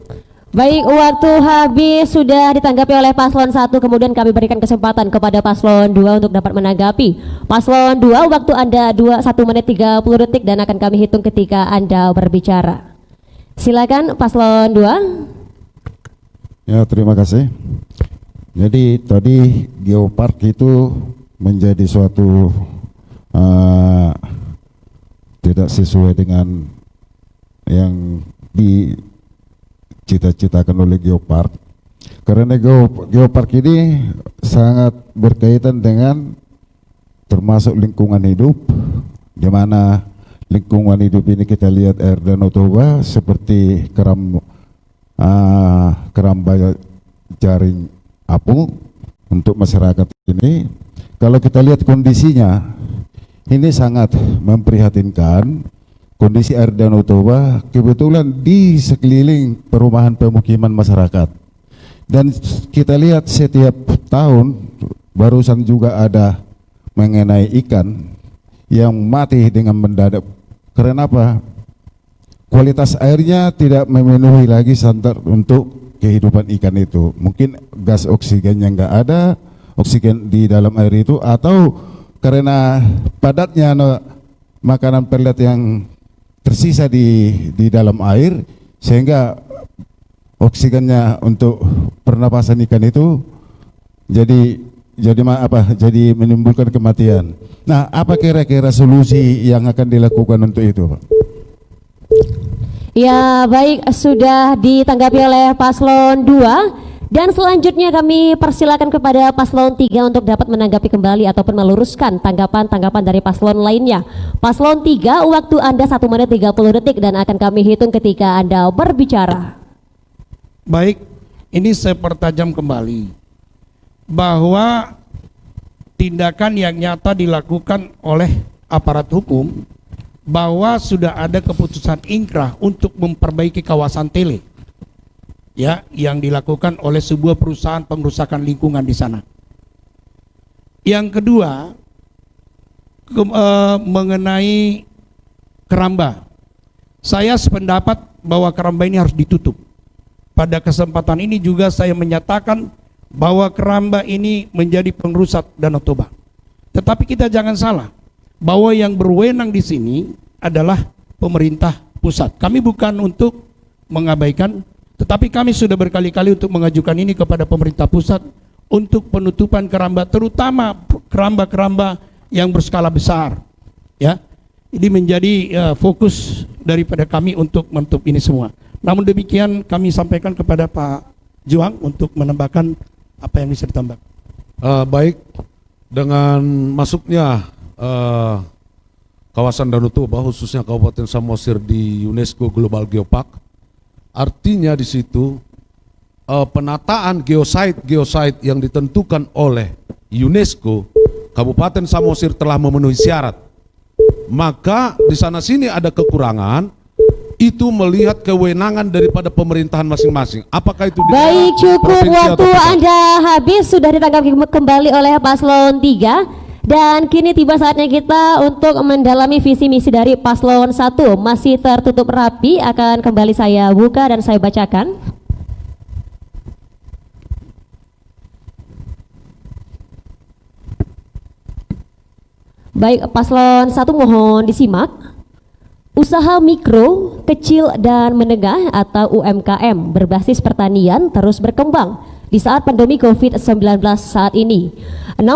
Baik, waktu habis sudah ditanggapi oleh paslon 1, kemudian kami berikan kesempatan kepada paslon 2 untuk dapat menanggapi. Paslon 2, waktu Anda 1 menit 30 detik dan akan kami hitung ketika Anda berbicara. Silakan paslon 2. Ya, terima kasih. Jadi tadi Geopark itu menjadi suatu tidak sesuai dengan yang dicita-citakan oleh Geopark. Karena Geopark ini sangat berkaitan dengan termasuk lingkungan hidup, di mana lingkungan hidup ini kita lihat air Danau Toba seperti keramba jaring apung untuk masyarakat ini. Kalau kita lihat kondisinya, ini sangat memprihatinkan. Kondisi air Danau Toba kebetulan di sekeliling perumahan pemukiman masyarakat. Dan kita lihat setiap tahun, barusan juga ada mengenai ikan yang mati dengan mendadak. Karena apa? Kualitas airnya tidak memenuhi lagi standar untuk kehidupan ikan itu. Mungkin gas oksigennya nggak ada, oksigen di dalam air itu, atau karena padatnya makanan pelet yang tersisa di dalam air, sehingga oksigennya untuk pernapasan ikan itu jadi menimbulkan kematian. Nah, apa kira-kira solusi yang akan dilakukan untuk itu, Pak? Ya, baik, sudah ditanggapi oleh paslon 2. Dan selanjutnya kami persilakan kepada paslon 3 untuk dapat menanggapi kembali ataupun meluruskan tanggapan-tanggapan dari paslon lainnya. Paslon 3, waktu Anda 1 menit 30 detik dan akan kami hitung ketika Anda berbicara. Baik, ini saya pertajam kembali bahwa tindakan yang nyata dilakukan oleh aparat hukum, bahwa sudah ada keputusan ingkrah untuk memperbaiki kawasan tele, ya, yang dilakukan oleh sebuah perusahaan pengerusakan lingkungan di sana. Yang kedua, mengenai keramba, saya sependapat bahwa keramba ini harus ditutup. Pada kesempatan ini juga saya menyatakan bahwa keramba ini menjadi pengrusak Danau Toba. Tetapi kita jangan salah, bahwa yang berwenang di sini adalah pemerintah pusat. Kami bukan untuk mengabaikan, tetapi kami sudah berkali-kali untuk mengajukan ini kepada pemerintah pusat untuk penutupan keramba, terutama keramba-keramba yang berskala besar. Ya, ini menjadi fokus daripada kami untuk menutup ini semua. Namun demikian kami sampaikan kepada Pak Juang untuk menambahkan apa yang bisa ditambah. Baik, dengan masuknya kawasan Danau Toba khususnya Kabupaten Samosir di UNESCO Global Geopark, artinya di situ penataan geosite yang ditentukan oleh UNESCO, Kabupaten Samosir telah memenuhi syarat. Maka di sana sini ada kekurangan, itu melihat kewenangan daripada pemerintahan masing-masing. Apakah itu baik, cukup waktu Anda habis, sudah ditanggapi kembali oleh paslon 3. Dan kini tiba saatnya kita untuk mendalami visi misi dari paslon 1. Masih tertutup rapi, akan kembali saya buka dan saya bacakan. Baik, paslon 1 mohon disimak. Usaha mikro, kecil dan menengah atau UMKM berbasis pertanian terus berkembang di saat pandemi COVID-19 saat ini. 60%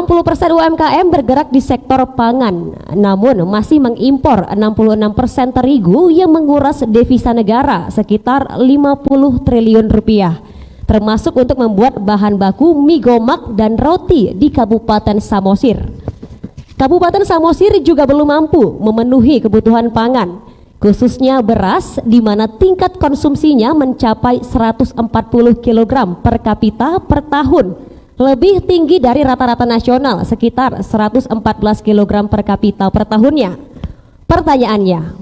UMKM bergerak di sektor pangan, namun masih mengimpor 66% terigu yang menguras devisa negara sekitar 50 triliun rupiah, termasuk untuk membuat bahan baku mie gomak dan roti di Kabupaten Samosir. Kabupaten Samosir juga belum mampu memenuhi kebutuhan pangan, khususnya beras, di mana tingkat konsumsinya mencapai 140 kg per kapita per tahun, lebih tinggi dari rata-rata nasional sekitar 114 kg per kapita per tahunnya. Pertanyaannya,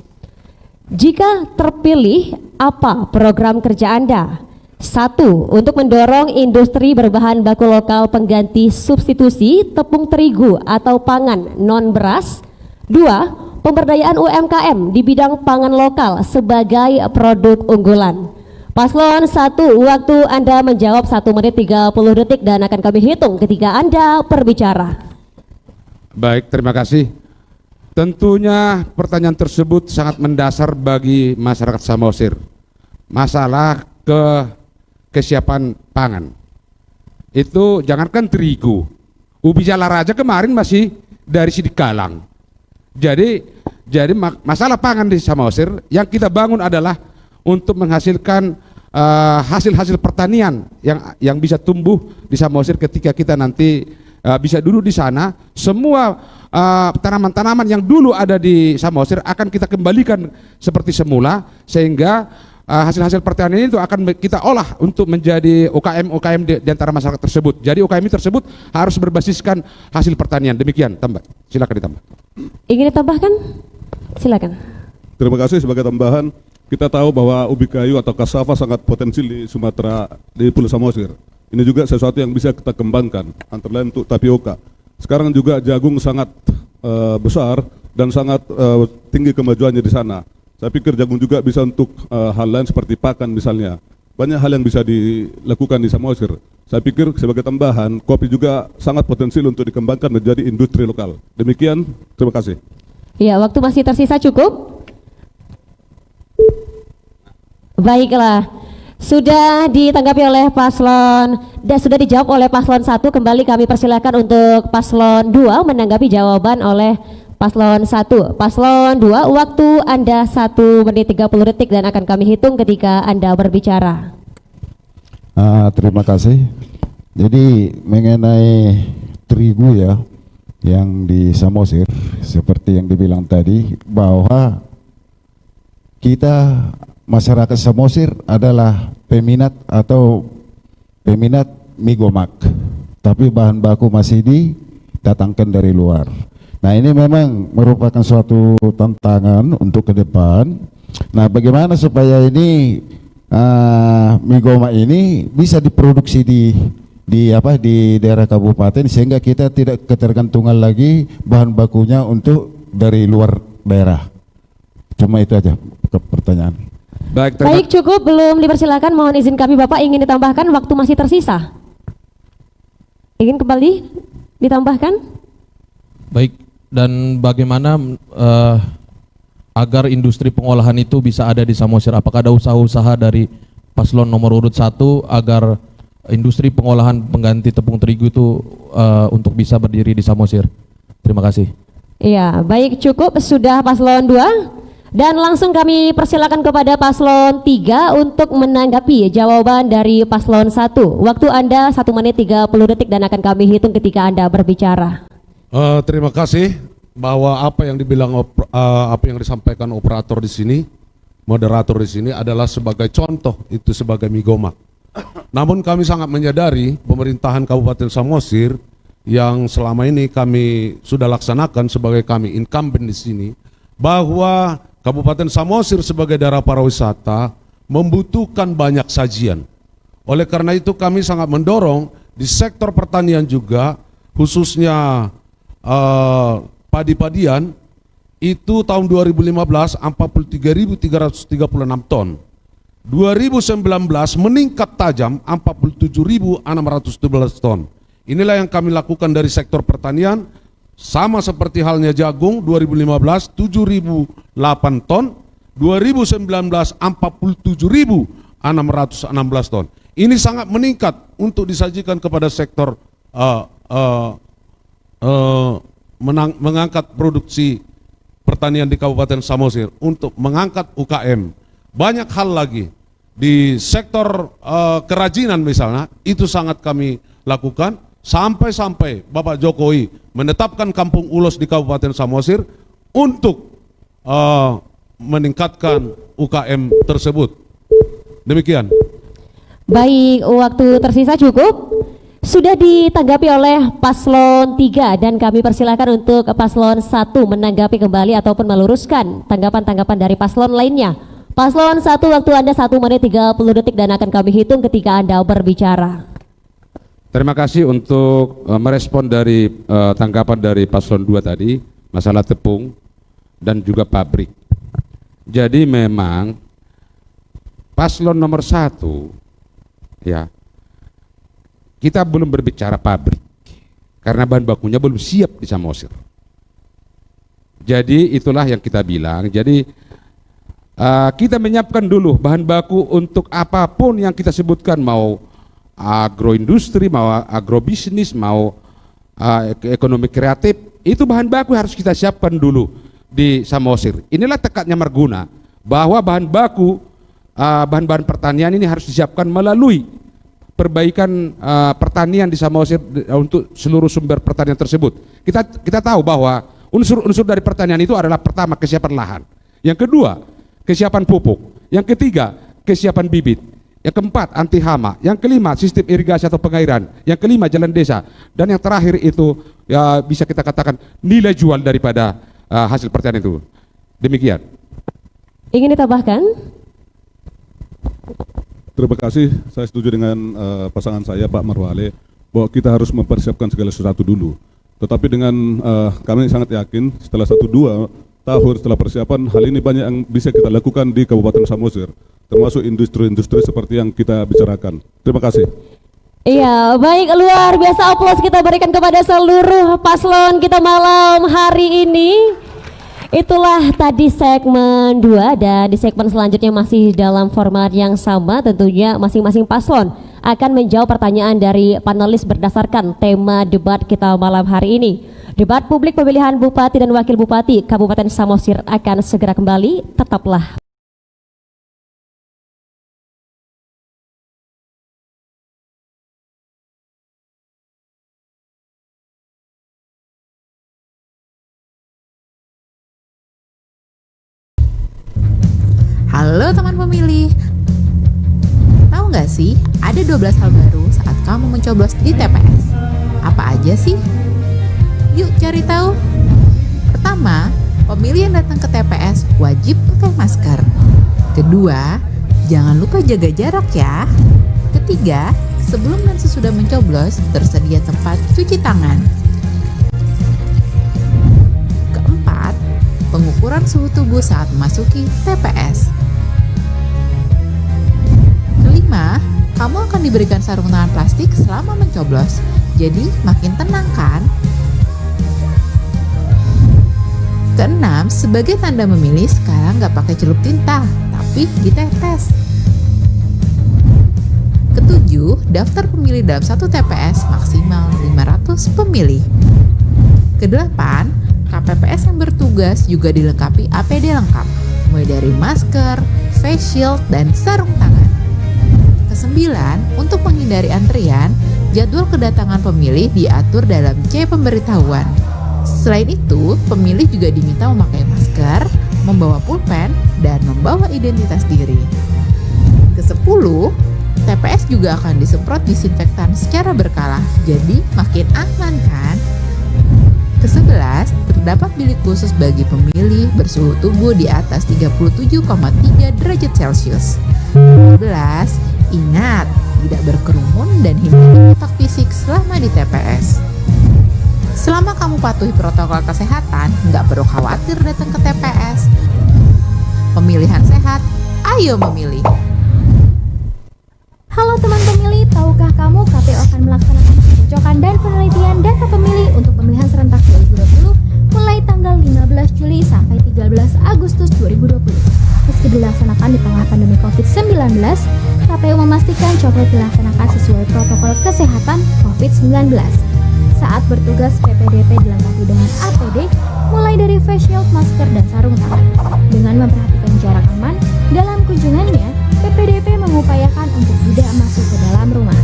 jika terpilih, apa program kerja Anda? 1. Untuk mendorong industri berbahan baku lokal pengganti substitusi tepung terigu atau pangan non beras. 2. Pemberdayaan UMKM di bidang pangan lokal sebagai produk unggulan. Paslon 1, waktu Anda menjawab 1 menit 30 detik dan akan kami hitung ketika Anda berbicara. Baik, terima kasih. Tentunya pertanyaan tersebut sangat mendasar bagi masyarakat Samosir. Masalah kesiapan pangan. Itu jangankan terigu, ubi jalaraja kemarin masih dari Sidikalang. Jadi masalah pangan di Samosir yang kita bangun adalah untuk menghasilkan hasil-hasil pertanian yang bisa tumbuh di Samosir ketika kita nanti bisa duduk di sana. Semua tanaman-tanaman yang dulu ada di Samosir akan kita kembalikan seperti semula, sehingga hasil-hasil pertanian itu akan kita olah untuk menjadi UKM di antara masyarakat tersebut. Jadi UKM tersebut harus berbasiskan hasil pertanian. Demikian, tambah. Silakan ditambah. Ingin ditambahkan? Silakan. Terima kasih. Sebagai tambahan, kita tahu bahwa ubi kayu atau cassava sangat potensial di Sumatera, di Pulau Samosir. Ini juga sesuatu yang bisa kita kembangkan, antara lain untuk tapioka. Sekarang juga jagung sangat besar dan sangat tinggi kemajuannya di sana. Saya pikir jagung juga bisa untuk hal lain seperti pakan misalnya. Banyak hal yang bisa dilakukan di Samosir. Saya pikir sebagai tambahan, kopi juga sangat potensial untuk dikembangkan menjadi industri lokal. Demikian, terima kasih. Ya, waktu masih tersisa cukup? Baiklah, sudah ditanggapi oleh paslon dan sudah dijawab oleh paslon 1. Kembali kami persilakan untuk paslon 2 menanggapi jawaban oleh paslon 1. Paslon 2, waktu Anda 1 menit 30 detik dan akan kami hitung ketika Anda berbicara. Terima kasih. Jadi mengenai terigu ya, yang di Samosir, seperti yang dibilang tadi, bahwa kita masyarakat Samosir adalah peminat migomak, tapi bahan baku masih didatangkan dari luar. Nah, ini memang merupakan suatu tantangan untuk ke depan. Nah, bagaimana supaya ini migoma ini bisa diproduksi di daerah kabupaten, sehingga kita tidak ketergantungan lagi bahan bakunya untuk dari luar daerah. Cuma itu aja pertanyaan. Baik, cukup, belum dipersilakan. Mohon izin kami Bapak, ingin ditambahkan, waktu masih tersisa. Ingin kembali ditambahkan? Baik, dan bagaimana agar industri pengolahan itu bisa ada di Samosir? Apakah ada usaha-usaha dari paslon nomor urut 1 agar industri pengolahan pengganti tepung terigu itu untuk bisa berdiri di Samosir? Terima kasih. Iya, baik, cukup, sudah paslon 2. Dan langsung kami persilakan kepada paslon 3 untuk menanggapi jawaban dari paslon 1. Waktu Anda 1 menit 30 detik dan akan kami hitung ketika Anda berbicara. Terima kasih bahwa apa yang disampaikan operator di sini, moderator di sini adalah sebagai contoh, itu sebagai migomak. Namun kami sangat menyadari pemerintahan Kabupaten Samosir yang selama ini kami sudah laksanakan sebagai kami incumbent di sini, bahwa Kabupaten Samosir sebagai daerah pariwisata membutuhkan banyak sajian. Oleh karena itu kami sangat mendorong di sektor pertanian juga, khususnya padi-padian, itu tahun 2015 43.336 ton. 2019 meningkat tajam 47.612 ton. Inilah yang kami lakukan dari sektor pertanian. Sama seperti halnya jagung, 2015 7.008 ton, 2019 47.616 ton. Ini sangat meningkat untuk disajikan kepada sektor mengangkat produksi pertanian di Kabupaten Samosir, untuk mengangkat UKM. Banyak hal lagi di sektor kerajinan misalnya, itu sangat kami lakukan. Sampai-sampai Bapak Jokowi menetapkan Kampung Ulos di Kabupaten Samosir untuk meningkatkan UKM tersebut. Demikian. Baik, waktu tersisa cukup. Sudah ditanggapi oleh paslon 3 dan kami persilakan untuk paslon 1 menanggapi kembali ataupun meluruskan tanggapan-tanggapan dari paslon lainnya. Paslon 1, waktu Anda 1 menit 30 detik dan akan kami hitung ketika Anda berbicara. Terima kasih untuk merespon dari tanggapan dari paslon 2 tadi, masalah tepung dan juga pabrik. Jadi memang paslon nomor 1 ya, kita belum berbicara pabrik karena bahan bakunya belum siap di Samosir. Jadi itulah yang kita bilang. Jadi kita menyiapkan dulu bahan baku untuk apapun yang kita sebutkan, mau agroindustri, mau agrobisnis, mau ekonomi kreatif, itu bahan baku harus kita siapkan dulu di Samosir. Inilah tekadnya Marguna, bahwa bahan baku bahan-bahan pertanian ini harus disiapkan melalui perbaikan pertanian di Samosir untuk seluruh sumber pertanian tersebut. Kita tahu bahwa unsur-unsur dari pertanian itu adalah pertama kesiapan lahan, yang kedua kesiapan pupuk, yang ketiga kesiapan bibit, yang keempat anti hama, yang kelima sistem irigasi atau pengairan, yang kelima jalan desa, dan yang terakhir itu ya bisa kita katakan nilai jual daripada hasil pertanian itu. Demikian. Ingin ditambahkan? Terima kasih, saya setuju dengan pasangan saya Pak Marwale bahwa kita harus mempersiapkan segala sesuatu dulu. Tetapi dengan kami sangat yakin setelah 1-2 tahun setelah persiapan, hal ini banyak yang bisa kita lakukan di Kabupaten Samosir, termasuk industri-industri seperti yang kita bicarakan. Terima kasih. Iya, baik, luar biasa, aplaus kita berikan kepada seluruh paslon kita malam hari ini. Itulah tadi segmen 2, dan di segmen selanjutnya masih dalam format yang sama, tentunya masing-masing paslon akan menjawab pertanyaan dari panelis berdasarkan tema debat kita malam hari ini. Debat publik pemilihan Bupati dan Wakil Bupati Kabupaten Samosir akan segera kembali, tetaplah. Halo teman pemilih, tahu nggak sih ada 12 hal baru saat kamu mencoblos di TPS? Apa aja sih? Yuk cari tahu. Pertama, pemilih yang datang ke TPS wajib pakai masker. Kedua, jangan lupa jaga jarak ya. Ketiga, sebelum dan sesudah mencoblos tersedia tempat cuci tangan. Keempat, pengukuran suhu tubuh saat memasuki TPS. Kelima, kamu akan diberikan sarung tangan plastik selama mencoblos, jadi makin tenang kan? Keenam, sebagai tanda memilih sekarang nggak pakai celup tinta, tapi ditetes. Ketujuh, daftar pemilih dalam satu TPS maksimal 500 pemilih. Kedelapan, KPPS yang bertugas juga dilengkapi APD lengkap, mulai dari masker, face shield, dan sarung tangan. Kesembilan, untuk menghindari antrian, jadwal kedatangan pemilih diatur dalam C pemberitahuan. Selain itu, pemilih juga diminta memakai masker, membawa pulpen, dan membawa identitas diri. Kesepuluh, TPS juga akan disemprot disinfektan secara berkala, jadi makin aman kan? Ke-11, terdapat bilik khusus bagi pemilih bersuhu tubuh di atas 37,3 derajat Celcius. 12, ingat, tidak berkerumun dan hindari kontak fisik selama di TPS. Selama kamu patuhi protokol kesehatan, nggak perlu khawatir datang ke TPS. Pemilihan sehat, ayo memilih. Halo teman pemilih, tahukah kamu KPU akan melaksanakan pencocokan dan penelitian data pemilih untuk pemilihan serentak 2020 mulai tanggal 15 Juli sampai 13 Agustus 2020. Meski dilaksanakan di tengah pandemi COVID-19, KPU memastikan coblos dilaksanakan sesuai protokol kesehatan COVID-19. Saat bertugas, PPDP dilengkapi dengan APD, mulai dari face shield, masker, dan sarung tangan. Dengan memperhatikan jarak aman, dalam kunjungannya, PPDP mengupayakan untuk tidak masuk ke dalam rumah.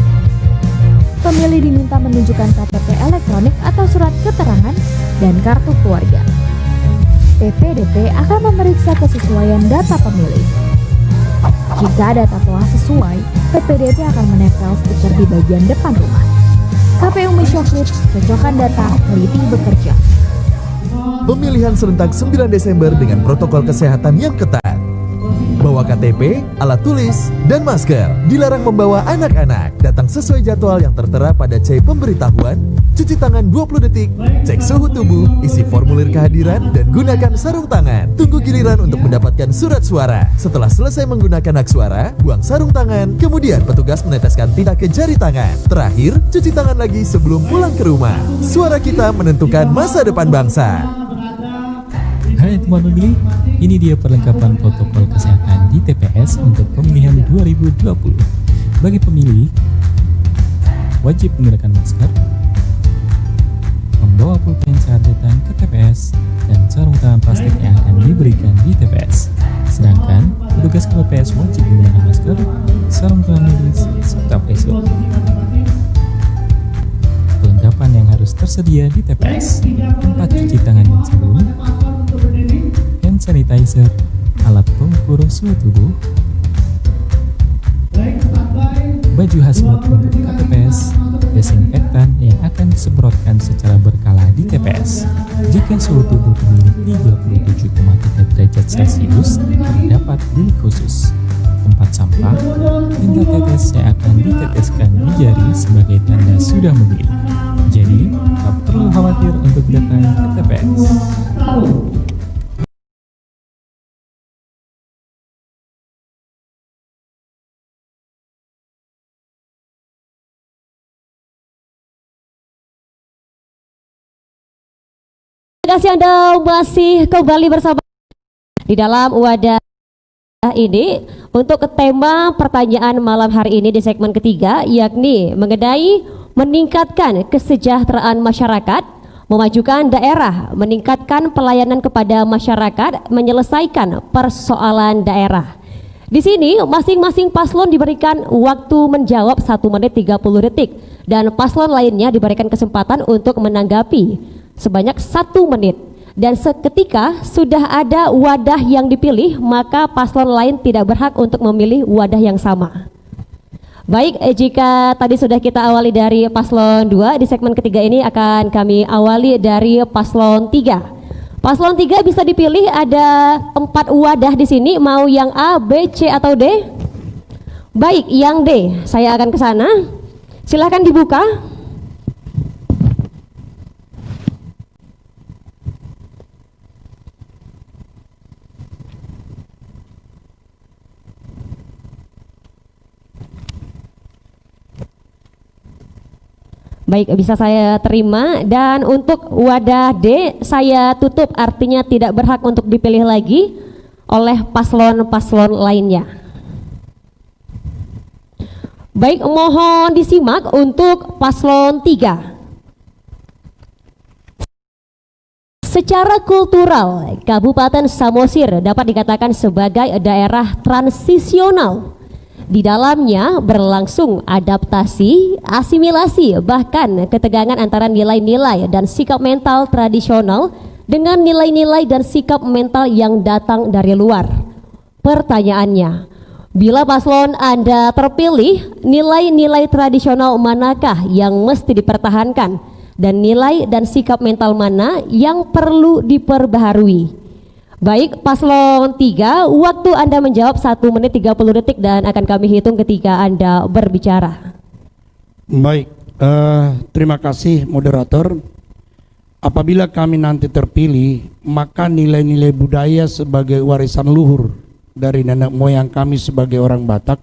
Pemilih diminta menunjukkan KTP elektronik atau surat keterangan dan kartu keluarga. PPDP akan memeriksa kesesuaian data pemilih. Jika data telah sesuai, PPDP akan menempel stiker di bagian depan rumah. KPU mensyukur cocokan data teliti bekerja. Pemilihan serentak 9 Desember dengan protokol kesehatan yang ketat. Bawa KTP, alat tulis, dan masker. Dilarang membawa anak-anak. Datang sesuai jadwal yang tertera pada C pemberitahuan. Cuci tangan 20 detik, cek suhu tubuh, isi formulir kehadiran, dan gunakan sarung tangan. Tunggu giliran untuk mendapatkan surat suara. Setelah selesai menggunakan hak suara, buang sarung tangan. Kemudian petugas meneteskan tinta ke jari tangan. Terakhir, cuci tangan lagi sebelum pulang ke rumah. Suara kita menentukan masa depan bangsa. Hai teman pemilih, ini dia perlengkapan protokol kesehatan di TPS untuk pemilihan 2020. Bagi pemilih, wajib menggunakan masker, membawa membawa pulpen saat datang ke TPS dan sarung tangan plastik yang akan diberikan di TPS. Sedangkan petugas KPPS wajib menggunakan masker, sarung tangan medis, serta face shield. Perlengkapan yang harus tersedia di TPS: tempat cuci tangan dan sabun, hand sanitizer, alat pengukur suhu tubuh, baju hazmat untuk KPPS, desinfektan yang akan disemprotkan secara berkala di TPS. Jika suhu tubuh pemilih 37,3 derajat Celcius, terdapat bilik khusus, tempat sampah, hingga tetes yang akan diteteskan di jari sebagai tanda sudah memilih. Jadi, tak perlu khawatir untuk datang ke TPS. Terima kasih Anda masih kembali bersama di dalam wadah ini untuk tema pertanyaan malam hari ini di segmen ketiga, yakni mengenai meningkatkan kesejahteraan masyarakat, memajukan daerah, meningkatkan pelayanan kepada masyarakat, menyelesaikan persoalan daerah. Di sini masing-masing paslon diberikan waktu menjawab 1 menit 30 detik dan paslon lainnya diberikan kesempatan untuk menanggapi sebanyak 1 menit. Dan seketika sudah ada wadah yang dipilih, maka paslon lain tidak berhak untuk memilih wadah yang sama. Baik, jika tadi sudah kita awali dari paslon 2, di segmen ketiga ini akan kami awali dari paslon 3. Paslon 3 bisa dipilih, ada 4 wadah di sini, mau yang A, B, C atau D? Baik, yang D, saya akan ke sana. Silahkan dibuka. Baik, bisa saya terima. Dan untuk wadah D saya tutup, artinya tidak berhak untuk dipilih lagi oleh paslon-paslon lainnya. Baik, mohon disimak untuk paslon 3. Secara kultural, Kabupaten Samosir dapat dikatakan sebagai daerah transisional. Di dalamnya berlangsung adaptasi, asimilasi, bahkan ketegangan antara nilai-nilai dan sikap mental tradisional dengan nilai-nilai dan sikap mental yang datang dari luar. Pertanyaannya, bila paslon Anda terpilih, nilai-nilai tradisional manakah yang mesti dipertahankan dan nilai dan sikap mental mana yang perlu diperbaharui? Baik, paslon 3, waktu Anda menjawab 1 menit 30 detik dan akan kami hitung ketika Anda berbicara. Baik, terima kasih moderator. Apabila kami nanti terpilih, maka nilai-nilai budaya sebagai warisan luhur dari nenek moyang kami sebagai orang Batak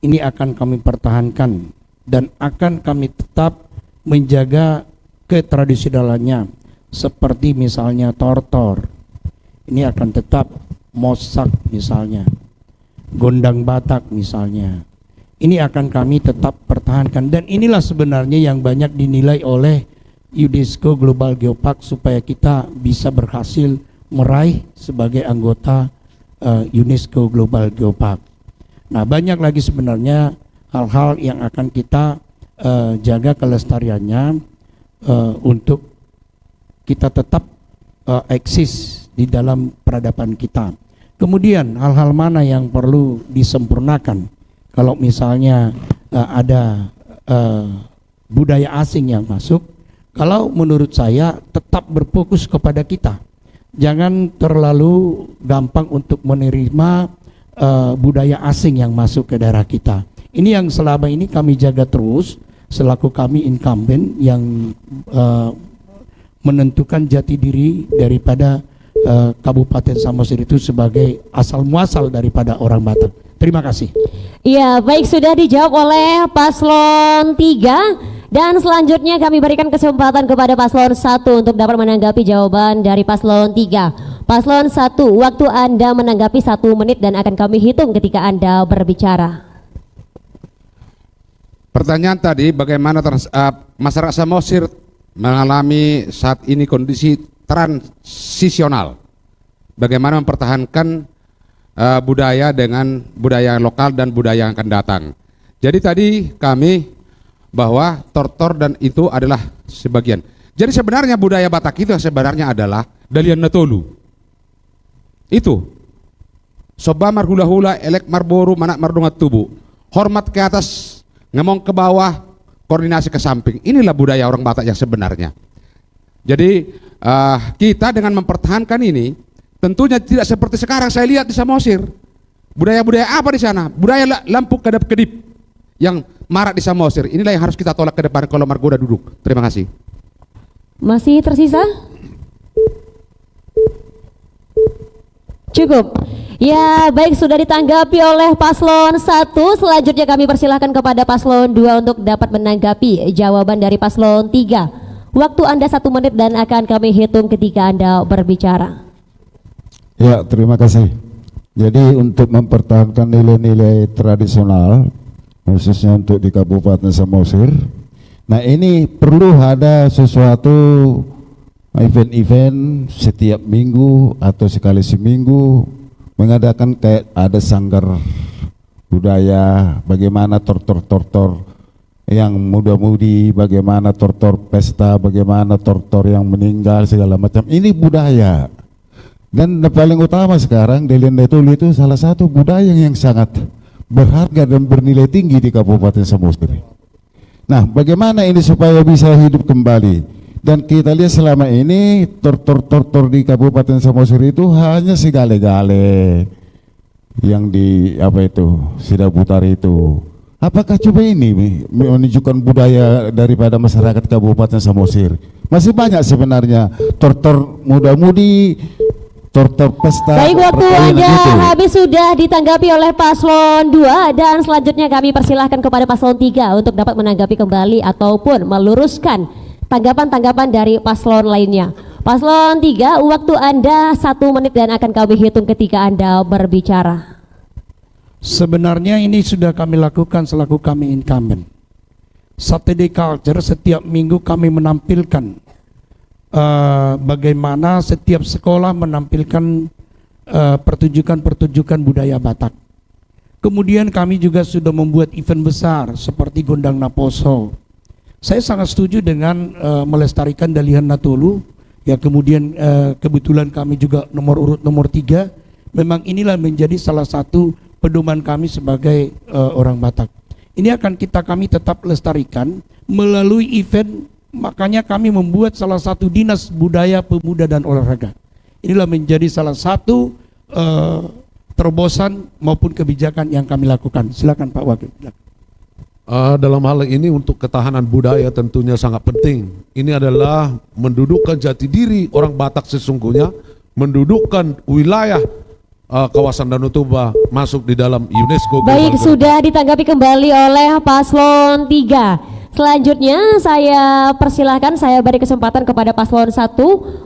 ini akan kami pertahankan dan akan kami tetap menjaga ketradisionalannya, seperti misalnya tortor. Ini akan tetap, mosak misalnya, gondang Batak misalnya. Ini akan kami tetap pertahankan, dan inilah sebenarnya yang banyak dinilai oleh UNESCO Global Geopark supaya kita bisa berhasil meraih sebagai anggota UNESCO Global Geopark. Nah, banyak lagi sebenarnya hal-hal yang akan kita jaga kelestariannya untuk kita tetap eksis di dalam peradaban kita. Kemudian hal-hal mana yang perlu disempurnakan? Kalau misalnya ada budaya asing yang masuk, kalau menurut saya tetap berfokus kepada kita. Jangan terlalu gampang untuk menerima budaya asing yang masuk ke daerah kita. Ini yang selama ini kami jaga terus selaku kami incumbent yang menentukan jati diri daripada Kabupaten Samosir itu sebagai asal muasal daripada orang Batak. Terima kasih. Iya, baik, sudah dijawab oleh paslon 3 dan selanjutnya kami berikan kesempatan kepada paslon 1 untuk dapat menanggapi jawaban dari paslon 3. Paslon 1, waktu Anda menanggapi 1 menit dan akan kami hitung ketika Anda berbicara. Pertanyaan tadi, bagaimana masyarakat Samosir mengalami saat ini kondisi transisional. Bagaimana mempertahankan budaya dengan budaya lokal dan budaya yang akan datang. Jadi tadi kami bahwa tortor dan itu adalah sebagian. Jadi sebenarnya budaya Batak itu sebenarnya adalah dalian natolu. Itu. Soba marhula-hula, elek marboru, manak mardungat tubuh. Hormat ke atas, ngomong ke bawah, koordinasi ke samping. Inilah budaya orang Batak yang sebenarnya. Jadi kita dengan mempertahankan ini, tentunya tidak seperti sekarang saya lihat di Samosir. Budaya-budaya apa di sana? Budaya lampu kedap-kedip yang marak di Samosir. Inilah yang harus kita tolak ke depan kalau Margoda duduk. Terima kasih. Masih tersisa? Cukup. Ya, baik, sudah ditanggapi oleh paslon 1. Selanjutnya kami persilahkan kepada paslon 2 untuk dapat menanggapi jawaban dari paslon 3. Waktu Anda 1 menit dan akan kami hitung ketika Anda berbicara. Ya, terima kasih. Jadi untuk mempertahankan nilai-nilai tradisional, khususnya untuk di Kabupaten Samosir, nah ini perlu ada sesuatu event-event setiap minggu atau sekali seminggu, mengadakan kayak ada sanggar budaya, bagaimana tortor-tortor yang muda-mudi, bagaimana tortor pesta, bagaimana tortor yang meninggal segala macam. Ini budaya. Dan paling utama sekarang Dalian Netuli itu salah satu budaya yang sangat berharga dan bernilai tinggi di Kabupaten Samosir. Nah, bagaimana ini supaya bisa hidup kembali? Dan kita lihat selama ini tortor-tortor di Kabupaten Samosir itu hanya si gale-gale yang di apa itu Sidabutar itu. Apakah coba ini menunjukkan budaya daripada masyarakat Kabupaten Samosir? Masih banyak sebenarnya tortor muda-mudi, tortor pesta. Baik, waktu Anda habis sudah ditanggapi oleh paslon 2 dan selanjutnya kami persilahkan kepada paslon 3 untuk dapat menanggapi kembali ataupun meluruskan tanggapan-tanggapan dari paslon lainnya. Paslon 3, waktu Anda 1 menit dan akan kami hitung ketika Anda berbicara. Sebenarnya ini sudah kami lakukan selaku kami incumbent. Saturday Culture setiap minggu kami menampilkan bagaimana setiap sekolah menampilkan pertunjukan-pertunjukan budaya Batak. Kemudian kami juga sudah membuat event besar seperti Gondang Naposo. Saya sangat setuju dengan melestarikan Dalihan Natolu. Ya, kemudian kebetulan kami juga nomor 3. Memang inilah menjadi salah satu pedoman kami sebagai orang Batak. Ini akan kami tetap lestarikan melalui event. Makanya kami membuat salah satu dinas budaya, pemuda dan olahraga. Inilah menjadi salah satu terobosan maupun kebijakan yang kami lakukan. Silakan Pak Wakil. Dalam hal ini untuk ketahanan budaya tentunya sangat penting. Ini adalah mendudukkan jati diri orang Batak sesungguhnya, mendudukkan wilayah kawasan Danau Toba masuk di dalam UNESCO. Baik, sudah ditanggapi kembali oleh paslon 3. Selanjutnya saya persilahkan, saya beri kesempatan kepada paslon 1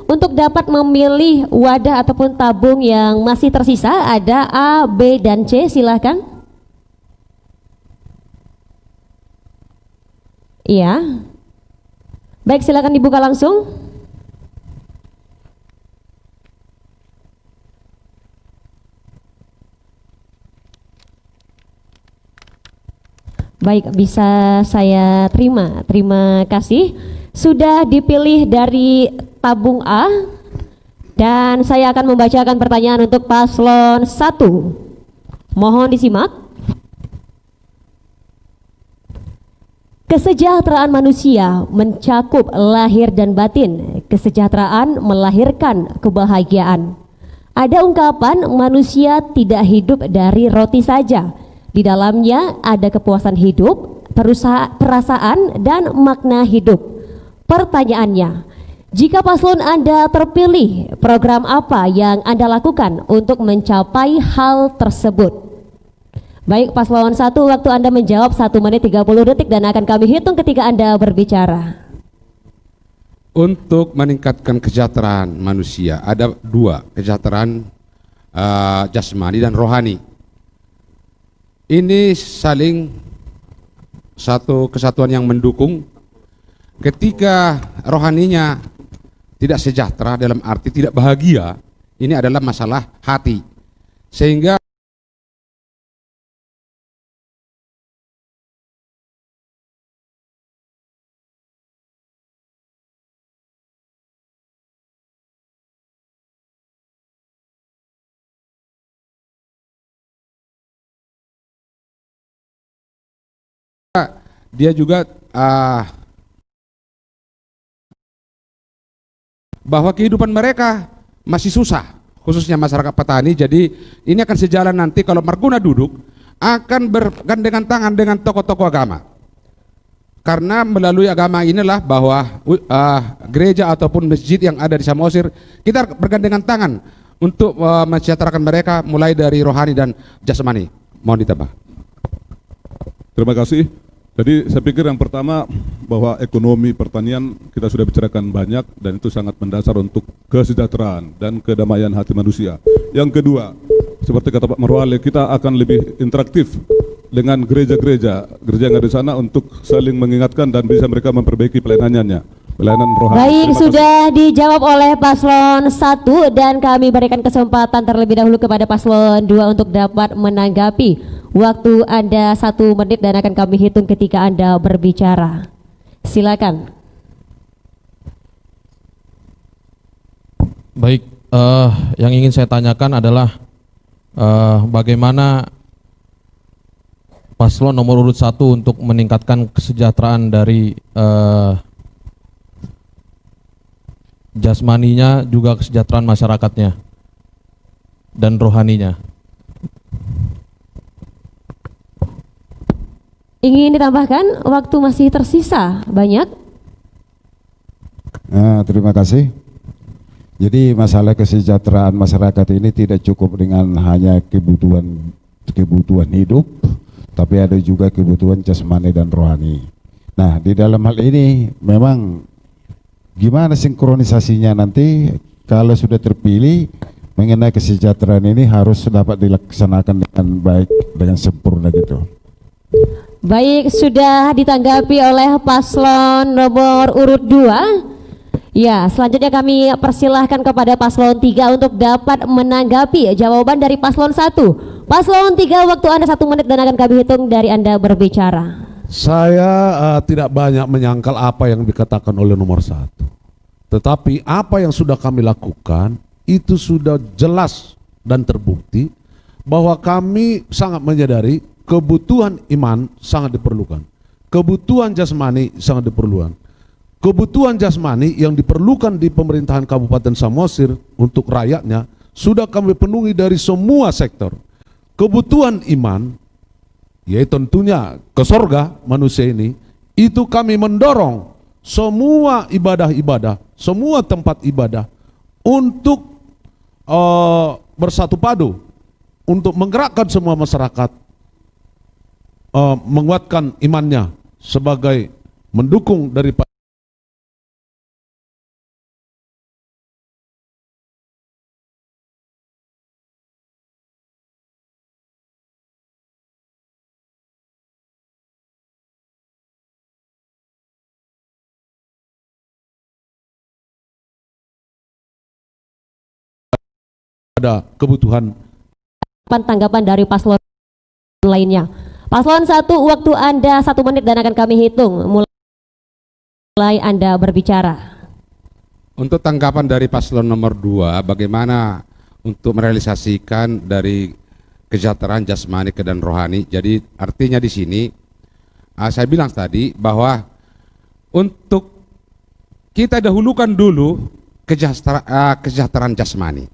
untuk dapat memilih wadah ataupun tabung yang masih tersisa. Ada A, B, dan C, silahkan. Iya. Baik, silakan dibuka langsung. Baik, bisa saya terima. Terima kasih. Sudah dipilih dari tabung A dan saya akan membacakan pertanyaan untuk paslon 1. Mohon disimak. Kesejahteraan manusia mencakup lahir dan batin. Kesejahteraan melahirkan kebahagiaan. Ada ungkapan manusia tidak hidup dari roti saja. Di dalamnya ada kepuasan hidup, perasaan, dan makna hidup. Pertanyaannya, jika paslon Anda terpilih, program apa yang Anda lakukan untuk mencapai hal tersebut? Baik, paslon 1, waktu Anda menjawab 1 menit 30 detik dan akan kami hitung ketika Anda berbicara. Untuk meningkatkan kesejahteraan manusia ada 2, kesejahteraan jasmani dan rohani. Ini saling satu kesatuan yang mendukung. Ketika rohaninya tidak sejahtera dalam arti tidak bahagia, ini adalah masalah hati. Sehingga dia juga bahwa kehidupan mereka masih susah, khususnya masyarakat petani. Jadi ini akan sejalan nanti kalau Marguna duduk akan bergandengan tangan dengan tokoh-tokoh agama, karena melalui agama inilah bahwa gereja ataupun masjid yang ada di Samosir kita bergandengan tangan untuk mensejahterakan mereka mulai dari rohani dan jasmani. Mohon ditambah. Terima kasih. Jadi saya pikir yang pertama bahwa ekonomi pertanian kita sudah bicarakan banyak dan itu sangat mendasar untuk kesejahteraan dan kedamaian hati manusia. Yang kedua, seperti kata Pak Marwale, kita akan lebih interaktif dengan gereja-gereja yang ada di sana untuk saling mengingatkan dan bisa mereka memperbaiki pelayanannya, pelayanan rohani. Baik, sudah dijawab oleh paslon 1 dan kami berikan kesempatan terlebih dahulu kepada paslon 2 untuk dapat menanggapi. Waktu Anda 1 menit dan akan kami hitung ketika Anda berbicara. Silakan. Baik, yang ingin saya tanyakan adalah bagaimana paslon nomor urut 1 untuk meningkatkan kesejahteraan dari jasmaninya juga kesejahteraan masyarakatnya dan rohaninya. Ingin ditambahkan, waktu masih tersisa banyak. Terima kasih. Jadi masalah kesejahteraan masyarakat ini tidak cukup dengan hanya kebutuhan hidup, tapi ada juga kebutuhan jasmani dan rohani. Nah, di dalam hal ini memang gimana sinkronisasinya nanti kalau sudah terpilih mengenai kesejahteraan ini harus dapat dilaksanakan dengan baik, dengan sempurna gitu. Baik, sudah ditanggapi oleh paslon nomor urut 2. Ya, selanjutnya kami persilahkan kepada paslon 3 untuk dapat menanggapi jawaban dari paslon 1. Paslon 3, waktu Anda 1 menit dan akan kami hitung dari Anda berbicara. Saya tidak banyak menyangkal apa yang dikatakan oleh nomor 1. Tetapi apa yang sudah kami lakukan itu sudah jelas dan terbukti bahwa kami sangat menyadari kebutuhan iman sangat diperlukan, kebutuhan jasmani sangat diperlukan. Kebutuhan jasmani yang diperlukan di pemerintahan Kabupaten Samosir untuk rakyatnya sudah kami penuhi dari semua sektor. Kebutuhan iman, yaitu tentunya ke sorga manusia ini, itu kami mendorong semua ibadah-ibadah, semua tempat ibadah untuk bersatu padu, untuk menggerakkan semua masyarakat menguatkan imannya sebagai mendukung daripada kebutuhan. Tanggapan dari paslon lainnya. Paslon 1, waktu Anda 1 menit dan akan kami hitung mulai Anda berbicara. Untuk tanggapan dari paslon nomor 2, bagaimana untuk merealisasikan dari kesejahteraan jasmani dan rohani. Jadi artinya di sini saya bilang tadi bahwa untuk kita dahulukan dulu kesejahteraan jasmani,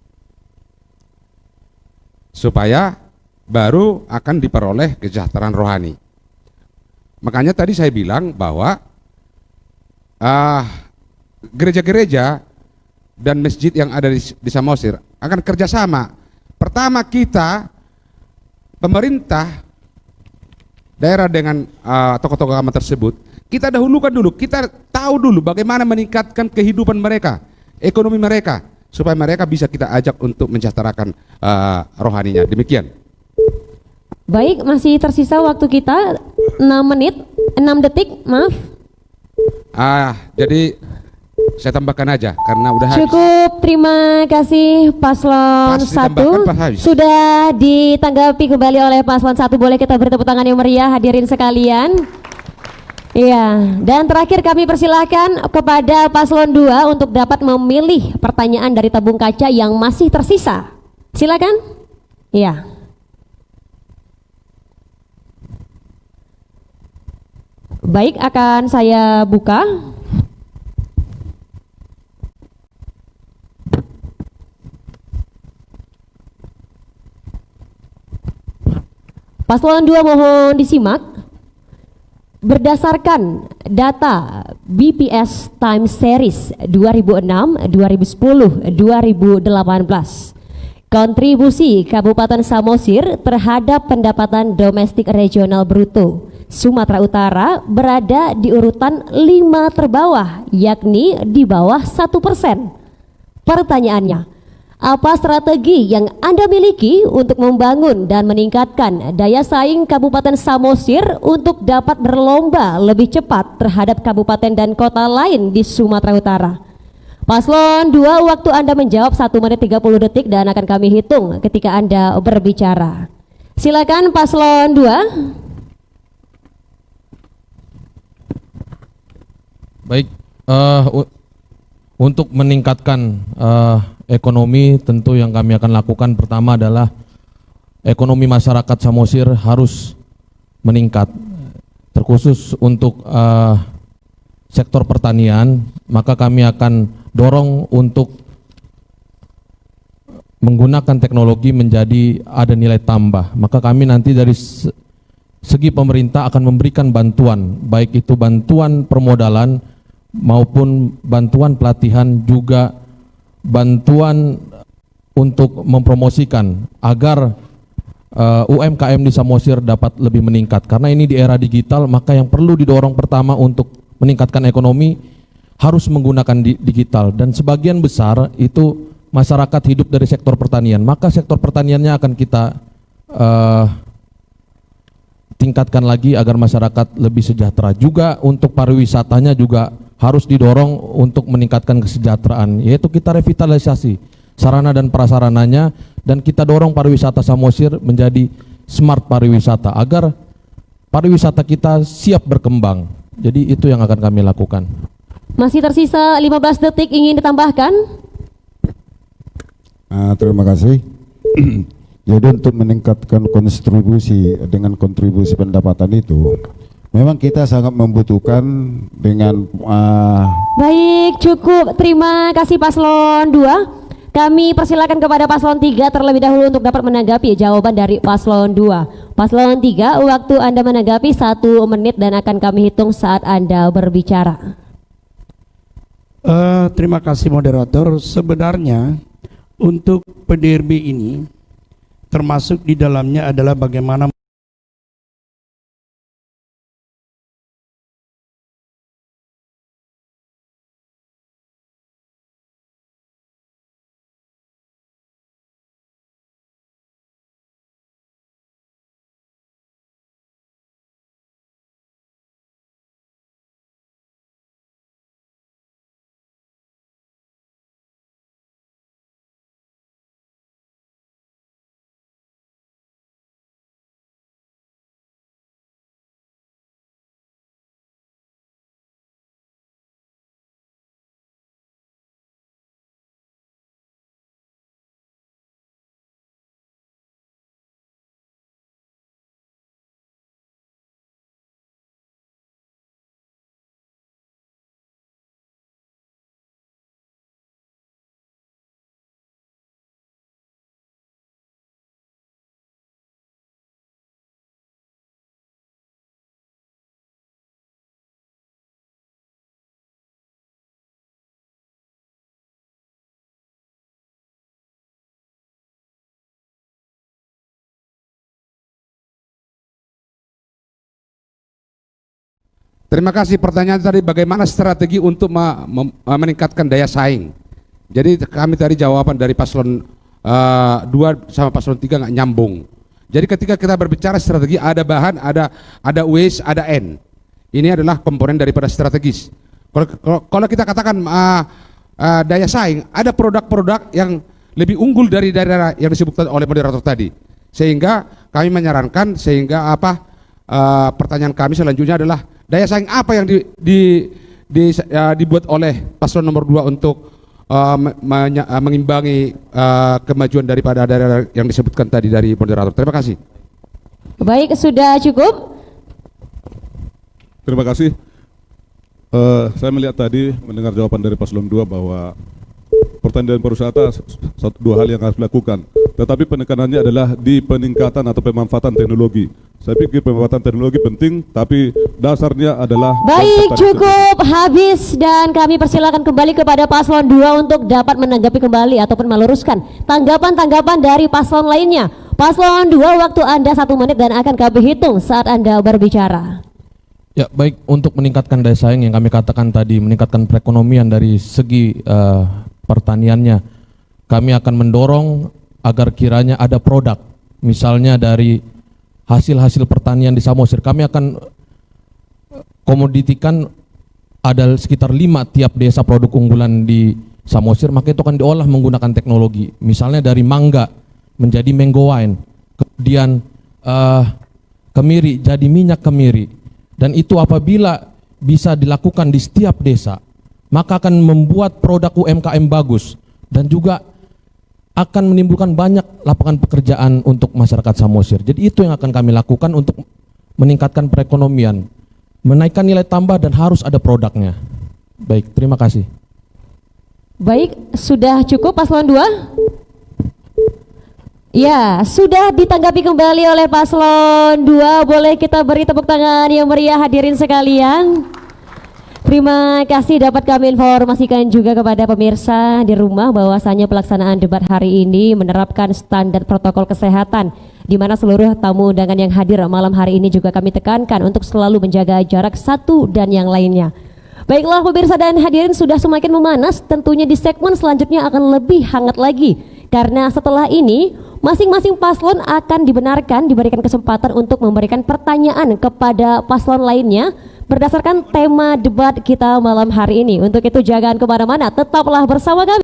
supaya baru akan diperoleh kesejahteraan rohani. Makanya tadi saya bilang bahwa gereja-gereja dan masjid yang ada di Samosir akan kerjasama. Pertama kita, pemerintah daerah dengan tokoh-tokoh agama tersebut, kita dahulukan dulu, kita tahu dulu bagaimana meningkatkan kehidupan mereka, ekonomi mereka, supaya mereka bisa kita ajak untuk mensejahterakan rohaninya. Demikian. Baik, masih tersisa waktu kita 6 menit, 6 detik, maaf. Jadi saya tambahkan aja karena udah habis. Cukup, terima kasih paslon Pas 1. ditambahkan, pas habis. Sudah ditanggapi kembali oleh paslon 1. Boleh kita beri tepuk tangan yang meriah hadirin sekalian. Iya, dan terakhir kami persilahkan kepada paslon 2 untuk dapat memilih pertanyaan dari tabung kaca yang masih tersisa. Silakan. Iya. Baik, akan saya buka. Paslon 2 mohon disimak. Berdasarkan data BPS Time Series 2006, 2010, 2018, kontribusi Kabupaten Samosir terhadap pendapatan domestik regional bruto Sumatera Utara berada di urutan 5 terbawah, yakni di bawah 1%. Pertanyaannya, apa strategi yang Anda miliki untuk membangun dan meningkatkan daya saing Kabupaten Samosir untuk dapat berlomba lebih cepat terhadap kabupaten dan kota lain di Sumatera Utara? Paslon 2, waktu Anda menjawab 1 menit 30 detik dan akan kami hitung ketika Anda berbicara. Silakan paslon 2. Baik, untuk meningkatkan ekonomi, tentu yang kami akan lakukan pertama adalah ekonomi masyarakat Samosir harus meningkat. Terkhusus untuk sektor pertanian, maka kami akan dorong untuk menggunakan teknologi menjadi ada nilai tambah. Maka kami nanti dari segi pemerintah akan memberikan bantuan, baik itu bantuan permodalan maupun bantuan pelatihan, juga bantuan untuk mempromosikan agar UMKM di Samosir dapat lebih meningkat. Karena ini di era digital, maka yang perlu didorong pertama untuk meningkatkan ekonomi harus menggunakan digital, dan sebagian besar itu masyarakat hidup dari sektor pertanian, maka sektor pertaniannya akan kita tingkatkan lagi agar masyarakat lebih sejahtera. Juga untuk pariwisatanya juga harus didorong untuk meningkatkan kesejahteraan, yaitu kita revitalisasi sarana dan prasarananya, dan kita dorong pariwisata Samosir menjadi smart pariwisata agar pariwisata kita siap berkembang. Jadi itu yang akan kami lakukan. Masih tersisa 15 detik, ingin ditambahkan? Terima kasih. Jadi untuk meningkatkan kontribusi pendapatan itu, memang kita sangat membutuhkan dengan Baik, cukup. Terima kasih paslon 2. Kami persilakan kepada paslon 3 terlebih dahulu untuk dapat menanggapi jawaban dari paslon 2. Paslon 3, waktu Anda menanggapi 1 menit dan akan kami hitung saat Anda berbicara. Terima kasih moderator. Sebenarnya untuk PDRB ini termasuk di dalamnya adalah bagaimana Terima kasih. Pertanyaan tadi bagaimana strategi untuk meningkatkan daya saing. Jadi kami tadi jawaban dari paslon 2 sama paslon 3 nggak nyambung. Jadi ketika kita berbicara strategi, ada bahan, ada waste, ada N. Ini adalah komponen daripada strategis. Kalau kita katakan daya saing, ada produk-produk yang lebih unggul dari daerah yang disebutkan oleh moderator tadi. Sehingga kami menyarankan, pertanyaan kami selanjutnya adalah daya saing apa yang dibuat oleh paslon nomor 2 untuk mengimbangi kemajuan daripada daerah yang disebutkan tadi dari moderator. Terima kasih. Baik, sudah cukup. Terima kasih. Saya melihat tadi mendengar jawaban dari paslon 2 bahwa pertanian dan pariwisata dua hal yang harus dilakukan. Tetapi penekanannya adalah di peningkatan atau pemanfaatan teknologi. Saya pikir pemanfaatan teknologi penting, tapi dasarnya adalah... Baik, cukup habis dan kami persilakan kembali kepada paslon 2 untuk dapat menanggapi kembali ataupun meluruskan tanggapan-tanggapan dari paslon lainnya. Paslon 2, waktu Anda 1 menit dan akan kami hitung saat Anda berbicara. Ya, baik, untuk meningkatkan daya saing yang kami katakan tadi, meningkatkan perekonomian dari segi pertaniannya, kami akan mendorong agar kiranya ada produk, misalnya dari hasil-hasil pertanian di Samosir. Kami akan komoditikan ada sekitar 5 tiap desa produk unggulan di Samosir, maka itu akan diolah menggunakan teknologi. Misalnya dari mangga menjadi mango wine, kemudian kemiri jadi minyak kemiri. Dan itu apabila bisa dilakukan di setiap desa, maka akan membuat produk UMKM bagus dan juga akan menimbulkan banyak lapangan pekerjaan untuk masyarakat Samosir. Jadi itu yang akan kami lakukan untuk meningkatkan perekonomian, menaikkan nilai tambah dan harus ada produknya. Baik, terima kasih. Baik, sudah cukup paslon 2? Ya, sudah ditanggapi kembali oleh paslon 2. Boleh kita beri tepuk tangan yang meriah hadirin sekalian. Terima kasih, dapat kami informasikan juga kepada pemirsa di rumah bahwasanya pelaksanaan debat hari ini menerapkan standar protokol kesehatan, di mana seluruh tamu undangan yang hadir malam hari ini juga kami tekankan untuk selalu menjaga jarak satu dan yang lainnya. Baiklah pemirsa dan hadirin, sudah semakin memanas, tentunya di segmen selanjutnya akan lebih hangat lagi, karena setelah ini masing-masing paslon akan diberikan kesempatan untuk memberikan pertanyaan kepada paslon lainnya berdasarkan tema debat kita malam hari ini. Untuk itu jangan kemana-mana, tetaplah bersama kami.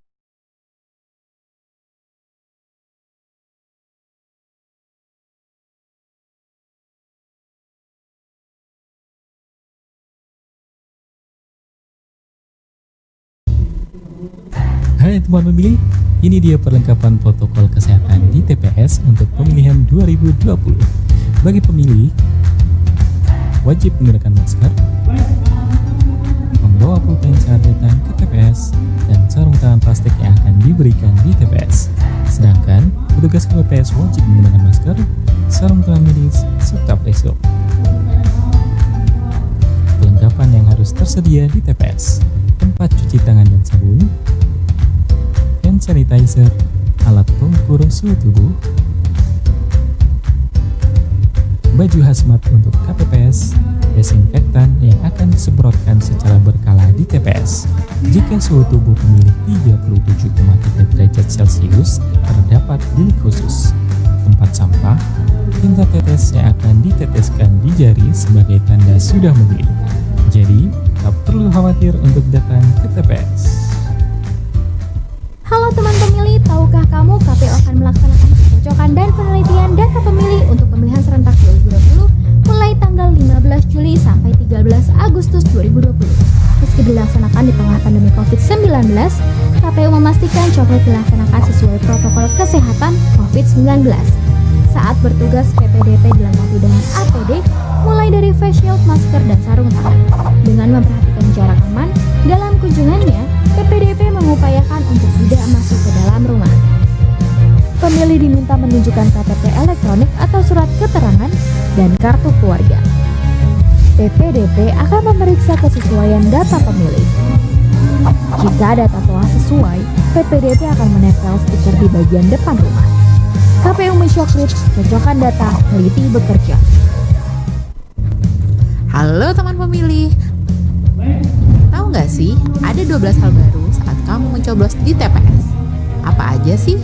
Hai teman pemilih, ini dia perlengkapan protokol kesehatan di TPS untuk pemilihan 2020. Bagi pemilih, wajib menggunakan masker, membawa pulpen saat datang ke TPS, dan sarung tangan plastik yang akan diberikan di TPS. Sedangkan petugas KPPS wajib menggunakan masker, sarung tangan medis, serta face shield. Perlengkapan yang harus tersedia di TPS: tempat cuci tangan dan sabun, hand sanitizer, alat pengukur suhu tubuh, baju hazmat untuk KPPS, desinfektan yang akan disemprotkan secara berkala di TPS. Jika suhu tubuh pemilih 37,3 derajat Celcius, terdapat bilik khusus, tempat sampah, tinta tetes yang akan diteteskan di jari sebagai tanda sudah memilih. Jadi, tak perlu khawatir untuk datang ke TPS. Halo teman pemilih, tahukah kamu KPU akan melaksanakan pencocokan dan penelitian data pemilih untuk pemilihan serentak 2020 mulai tanggal 15 Juli sampai 13 Agustus 2020. Meski dilaksanakan di tengah pandemi COVID-19, KPU memastikan coklat dilaksanakan sesuai protokol kesehatan COVID-19. Saat bertugas, PPDP dilengkapi dengan APD, mulai dari face shield, masker, dan sarung tangan. Dengan memperhatikan jarak aman dalam kunjungannya, PPDP mengupayakan untuk tidak masuk ke dalam rumah. Pemilih diminta menunjukkan KTP elektronik atau surat keterangan dan kartu keluarga. PPDP akan memeriksa kesesuaian data pemilih. Jika data telah sesuai, PPDP akan menempel stiker di bagian depan rumah. KPU mensyokrit cocokan data, teliti bekerja. Halo teman pemilih, tahu nggak sih ada 12 hal baru saat kamu mencoblos di TPS? Apa aja sih?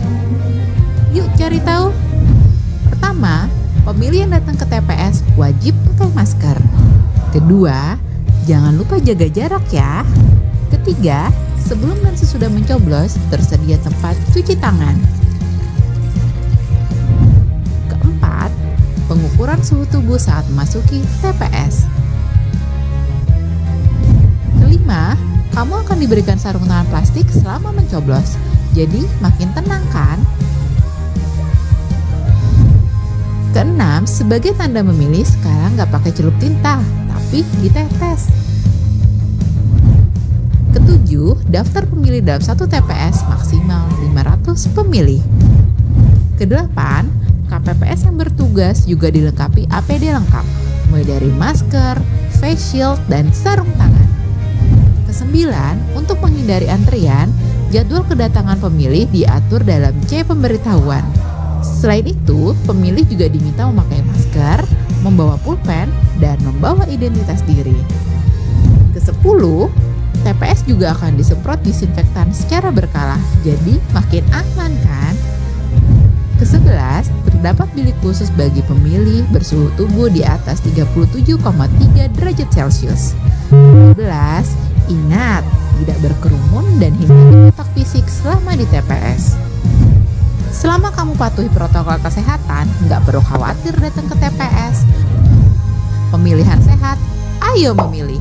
Yuk cari tahu. Pertama, pemilih yang datang ke TPS wajib pakai masker. Kedua, Jangan lupa jaga jarak ya. Ketiga, sebelum dan sesudah mencoblos, tersedia tempat cuci tangan. Keempat, pengukuran suhu tubuh saat memasuki TPS. Kelima, kamu akan diberikan sarung tangan plastik selama mencoblos. Jadi makin tenang kan? Keenam, sebagai tanda memilih sekarang nggak pakai celup tinta, tapi ditetes. Ketujuh, daftar pemilih dalam satu TPS maksimal 500 pemilih. Kedelapan, KPPS yang bertugas juga dilengkapi APD lengkap, mulai dari masker, face shield, dan sarung tangan. Kesembilan, untuk menghindari antrian, jadwal kedatangan pemilih diatur dalam C pemberitahuan. Selain itu, pemilih juga diminta memakai masker, membawa pulpen, dan membawa identitas diri. Kesepuluh, TPS juga akan disemprot disinfektan secara berkala, jadi makin aman kan? Ke-11, terdapat bilik khusus bagi pemilih bersuhu tubuh di atas 37,3 derajat Celcius. 12, ingat, tidak berkerumun dan hindari kontak fisik selama di TPS. Selama kamu patuhi protokol kesehatan, nggak perlu khawatir datang ke TPS. Pemilihan sehat, ayo memilih.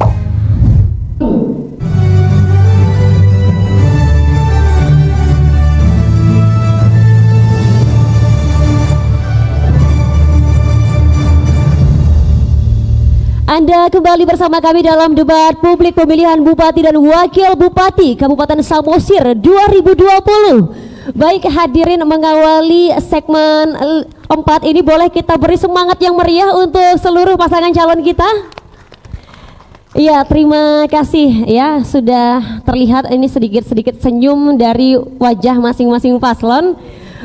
Anda kembali bersama kami dalam debat publik pemilihan Bupati dan Wakil Bupati Kabupaten Samosir 2020. Baik, hadirin, mengawali segmen 4 ini boleh kita beri semangat yang meriah untuk seluruh pasangan calon kita. Iya, terima kasih ya, sudah terlihat ini sedikit-sedikit senyum dari wajah masing-masing paslon.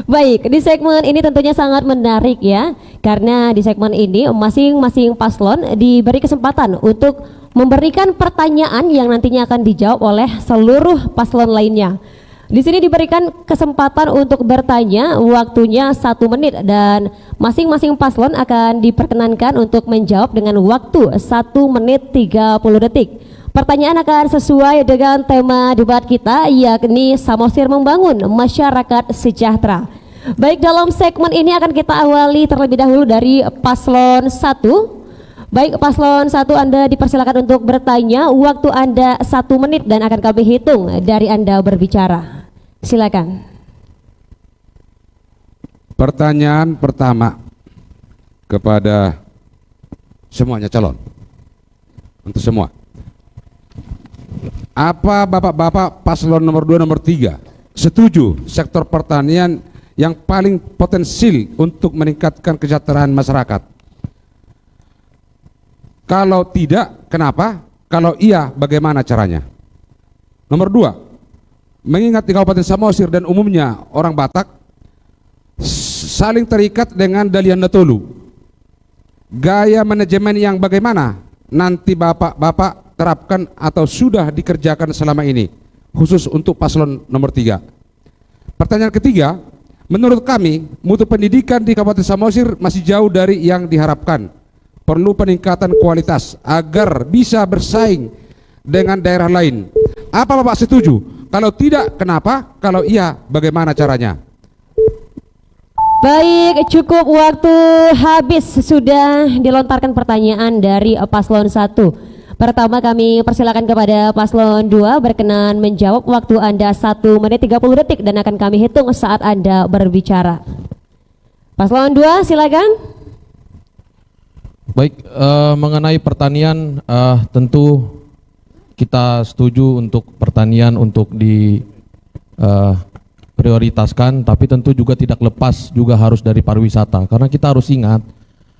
Baik, di segmen ini tentunya sangat menarik ya, karena di segmen ini masing-masing paslon diberi kesempatan untuk memberikan pertanyaan yang nantinya akan dijawab oleh seluruh paslon lainnya. Di sini diberikan kesempatan untuk bertanya, waktunya 1 menit dan masing-masing paslon akan diperkenankan untuk menjawab dengan waktu 1 menit 30 detik. Pertanyaan akan sesuai dengan tema debat kita, yakni Samosir Membangun Masyarakat Sejahtera. Baik, dalam segmen ini akan kita awali terlebih dahulu dari paslon 1. Baik, paslon 1, Anda dipersilakan untuk bertanya. Waktu Anda 1 menit dan akan kami hitung dari Anda berbicara. Silakan. Pertanyaan pertama kepada semuanya calon, untuk semua. Apa bapak-bapak paslon nomor 2, nomor 3 setuju sektor pertanian yang paling potensial untuk meningkatkan kesejahteraan masyarakat? Kalau tidak, kenapa? Kalau iya, bagaimana caranya? Nomor 2, mengingat di Kabupaten Samosir dan umumnya orang Batak saling terikat dengan Dalian Natolu, gaya manajemen yang bagaimana nanti bapak-bapak terapkan atau sudah dikerjakan selama ini, khusus untuk paslon nomor 3. Pertanyaan ketiga, menurut kami mutu pendidikan di Kabupaten Samosir masih jauh dari yang diharapkan. Perlu peningkatan kualitas agar bisa bersaing dengan daerah lain. Apa Bapak setuju? Kalau tidak, kenapa? Kalau iya, bagaimana caranya? Baik, cukup waktu habis, sudah dilontarkan pertanyaan dari paslon 1. Pertama kami persilakan kepada paslon 2 berkenan menjawab. Waktu Anda 1 menit 30 detik dan akan kami hitung saat Anda berbicara. Paslon 2 silakan. Baik, mengenai pertanian tentu kita setuju untuk pertanian untuk prioritaskan, tapi tentu juga tidak lepas juga harus dari pariwisata, karena kita harus ingat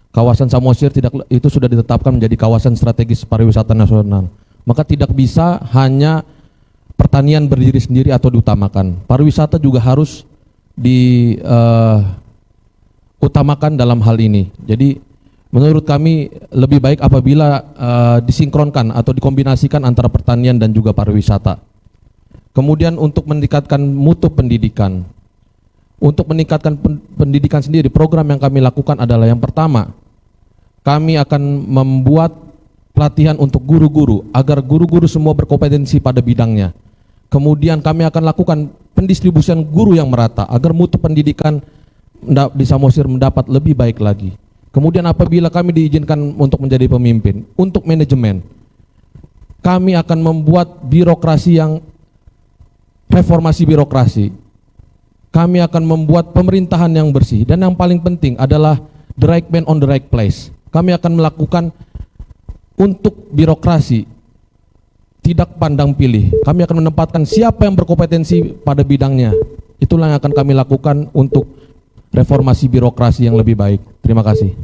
kawasan Samosir itu sudah ditetapkan menjadi kawasan strategis pariwisata nasional. Maka tidak bisa hanya pertanian berdiri sendiri atau diutamakan. Pariwisata juga harus diutamakan dalam hal ini. Jadi menurut kami lebih baik apabila disinkronkan atau dikombinasikan antara pertanian dan juga pariwisata. Kemudian untuk meningkatkan mutu pendidikan. Untuk meningkatkan pendidikan sendiri, program yang kami lakukan adalah yang pertama, kami akan membuat pelatihan untuk guru-guru agar guru-guru semua berkompetensi pada bidangnya. Kemudian kami akan lakukan pendistribusian guru yang merata agar mutu pendidikan di Samosir mendapat lebih baik lagi. Kemudian apabila kami diizinkan untuk menjadi pemimpin, untuk manajemen, kami akan membuat birokrasi yang reformasi birokrasi. Kami akan membuat pemerintahan yang bersih, dan yang paling penting adalah the right man on the right place. Kami akan melakukan untuk birokrasi tidak pandang pilih. Kami akan menempatkan siapa yang berkompetensi pada bidangnya. Itulah yang akan kami lakukan untuk reformasi birokrasi yang lebih baik. Terima kasih.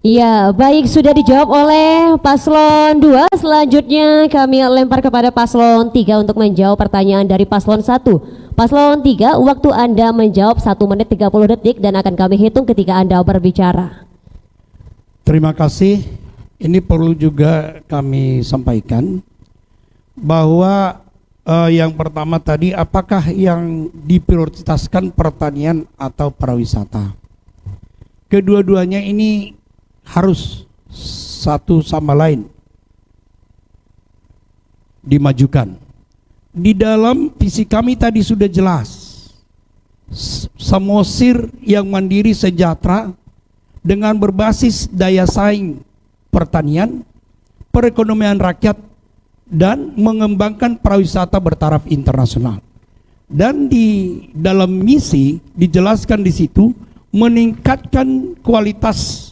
Iya, baik, sudah dijawab oleh paslon 2. Selanjutnya kami lempar kepada paslon 3 untuk menjawab pertanyaan dari paslon 1. Paslon 3, waktu Anda menjawab 1 menit 30 detik dan akan kami hitung ketika Anda berbicara. Terima kasih. Ini perlu juga kami sampaikan bahwa yang pertama tadi, apakah yang diprioritaskan pertanian atau pariwisata? Kedua-duanya ini harus satu sama lain dimajukan. Di dalam visi kami tadi sudah jelas, Samosir yang mandiri sejahtera dengan berbasis daya saing pertanian, perekonomian rakyat, dan mengembangkan pariwisata bertaraf internasional. Dan di dalam misi dijelaskan di situ meningkatkan kualitas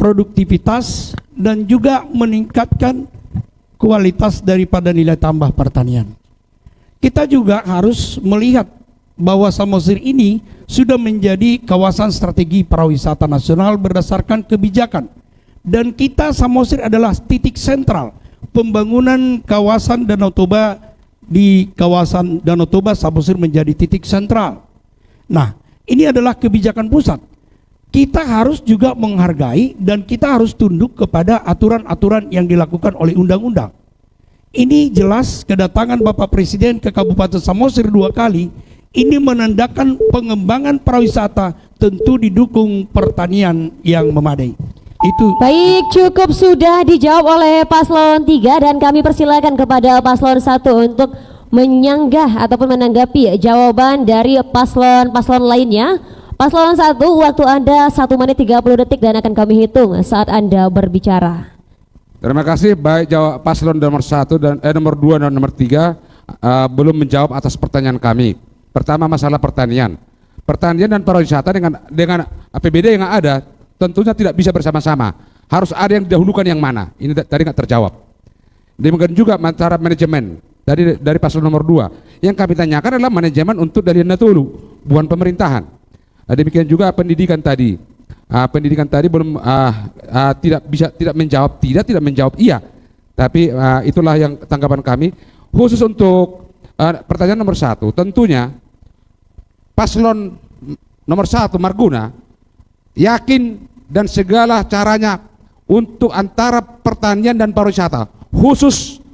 produktivitas dan juga meningkatkan kualitas daripada nilai tambah pertanian. Kita juga harus melihat bahwa Samosir ini sudah menjadi kawasan strategi pariwisata nasional berdasarkan kebijakan, dan kita Samosir adalah titik sentral pembangunan kawasan Danau Toba. Di kawasan Danau Toba, Samosir menjadi titik sentral. Nah, ini adalah kebijakan pusat. Kita harus juga menghargai dan kita harus tunduk kepada aturan-aturan yang dilakukan oleh undang-undang. Ini jelas kedatangan Bapak Presiden ke Kabupaten Samosir 2 kali, ini menandakan pengembangan pariwisata, tentu didukung pertanian yang memadai. Itu. Baik, cukup sudah dijawab oleh paslon 3 dan kami persilakan kepada paslon 1 untuk menyanggah ataupun menanggapi jawaban dari paslon lainnya. Paslon 1, waktu Anda 1 menit 30 detik dan akan kami hitung saat Anda berbicara. Terima kasih. Baik, jawab paslon nomor 1 dan nomor 2 dan nomor 3 belum menjawab atas pertanyaan kami. Pertama, masalah pertanian. Pertanian dan pariwisata dengan APBD yang ada tentunya tidak bisa bersama-sama. Harus ada yang didahulukan yang mana. Ini tadi nggak terjawab. Demikian juga antara manajemen dari paslon nomor 2. Yang kami tanyakan adalah manajemen untuk dari Natulu, bukan pemerintahan. Demikian juga pendidikan tadi. Pendidikan tadi belum tidak menjawab iya. Tapi itulah yang tanggapan kami. Khusus untuk pertanyaan nomor 1, tentunya paslon nomor 1 Marguna yakin dan segala caranya untuk antara pertanian dan pariwisata, khusus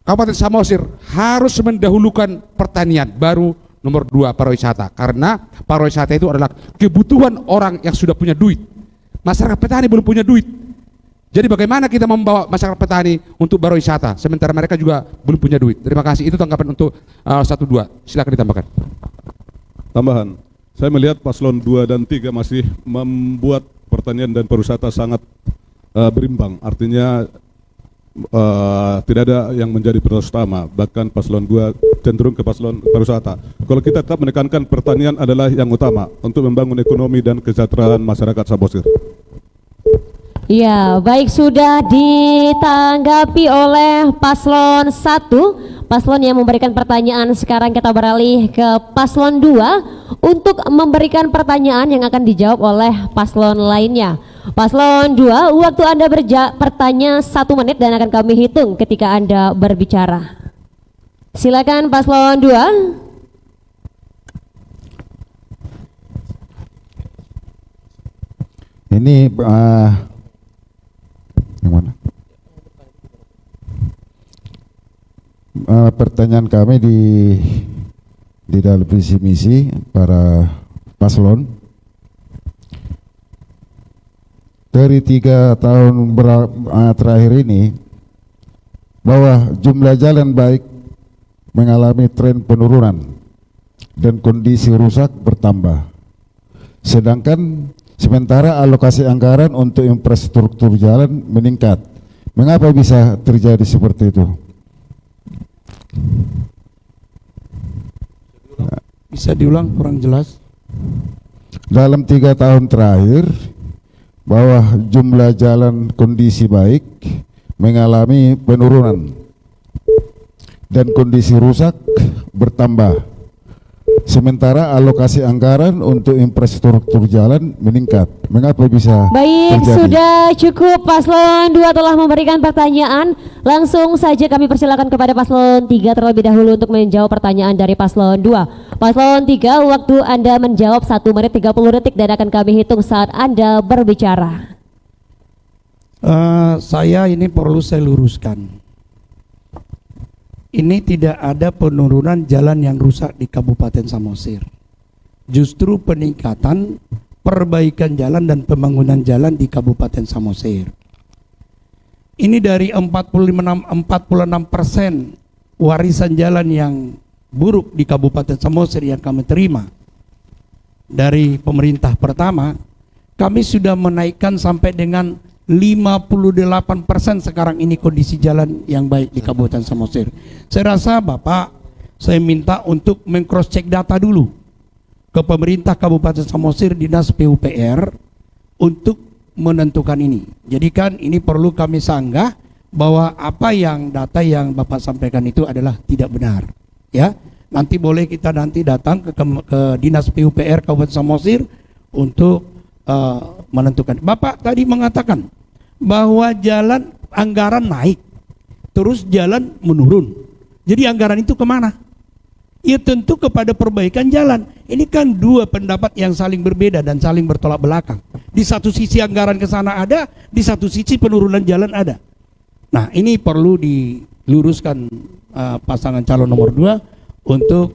Kabupaten Samosir harus mendahulukan pertanian, baru nomor 2 pariwisata, karena pariwisata itu adalah kebutuhan orang yang sudah punya duit. Masyarakat petani belum punya duit. Jadi bagaimana kita membawa masyarakat petani untuk pariwisata sementara mereka juga belum punya duit? Terima kasih. Itu tanggapan untuk 1-2. Silakan ditambahkan. Tambahan, saya melihat paslon 2 dan 3 masih membuat pertanian dan pariwisata sangat berimbang. Artinya tidak ada yang menjadi prioritas utama, bahkan paslon 2 cenderung ke paslon pariwisata. Kalau kita tetap menekankan pertanian adalah yang utama untuk membangun ekonomi dan kesejahteraan masyarakat Samosir. Ya, baik, sudah ditanggapi oleh paslon 1. Paslon yang memberikan pertanyaan, sekarang kita beralih ke paslon 2 untuk memberikan pertanyaan yang akan dijawab oleh paslon lainnya. Paslon 2, waktu Anda bertanya 1 menit dan akan kami hitung ketika Anda berbicara. Silakan paslon 2. Ini yang mana? Pertanyaan kami di dalam visi misi para paslon. dari 3 tahun terakhir ini bahwa jumlah jalan baik mengalami tren penurunan dan kondisi rusak bertambah. Sedangkan sementara alokasi anggaran untuk infrastruktur jalan meningkat. Mengapa bisa terjadi seperti itu? Bisa diulang, kurang jelas. Dalam 3 tahun terakhir bahwa jumlah jalan kondisi baik mengalami penurunan dan kondisi rusak bertambah. Sementara alokasi anggaran untuk infrastruktur jalan meningkat. Mengapa bisa Baik, terjadi? sudah cukup. Paslon 2 telah memberikan pertanyaan. Langsung saja kami persilakan kepada Paslon 3 terlebih dahulu untuk menjawab pertanyaan dari Paslon 2. Paslon 3, waktu Anda menjawab 1 menit 30 detik dan akan kami hitung saat Anda berbicara. Saya ini perlu saya luruskan. Ini tidak ada penurunan jalan yang rusak di Kabupaten Samosir. Justru peningkatan perbaikan jalan dan pembangunan jalan di Kabupaten Samosir. Ini dari 46% warisan jalan yang buruk di Kabupaten Samosir yang kami terima dari pemerintah pertama, kami sudah menaikkan sampai dengan 58% sekarang ini kondisi jalan yang baik di Kabupaten Samosir. Saya rasa Bapak, saya minta untuk meng-cross check data dulu ke pemerintah Kabupaten Samosir, Dinas PUPR untuk menentukan ini. Jadi kan ini perlu kami sanggah bahwa apa yang data yang Bapak sampaikan itu adalah tidak benar. Ya, nanti boleh kita nanti datang ke Dinas PUPR Kabupaten Samosir untuk menentukan. Bapak tadi mengatakan bahwa jalan anggaran naik, terus jalan menurun. Jadi anggaran itu kemana? Ya tentu kepada perbaikan jalan. Ini kan dua pendapat yang saling berbeda dan saling bertolak belakang. Di satu sisi anggaran ke sana ada, di satu sisi penurunan jalan ada. Nah ini perlu diluruskan pasangan calon nomor 2 untuk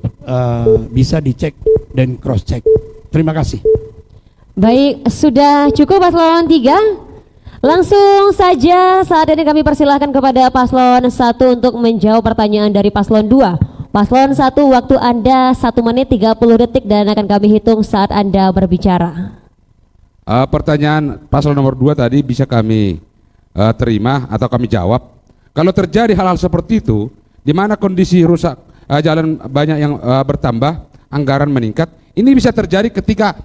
bisa dicek dan cross check. Terima kasih. Baik, sudah cukup Paslon 3. Langsung saja saat ini kami persilahkan kepada Paslon 1 untuk menjawab pertanyaan dari Paslon 2. Paslon 1, waktu Anda 1 menit 30 detik dan akan kami hitung saat Anda berbicara. Pertanyaan paslon nomor 2 tadi bisa kami terima atau kami jawab. Kalau terjadi hal-hal seperti itu, di mana kondisi rusak jalan banyak yang bertambah, anggaran meningkat, ini bisa terjadi ketika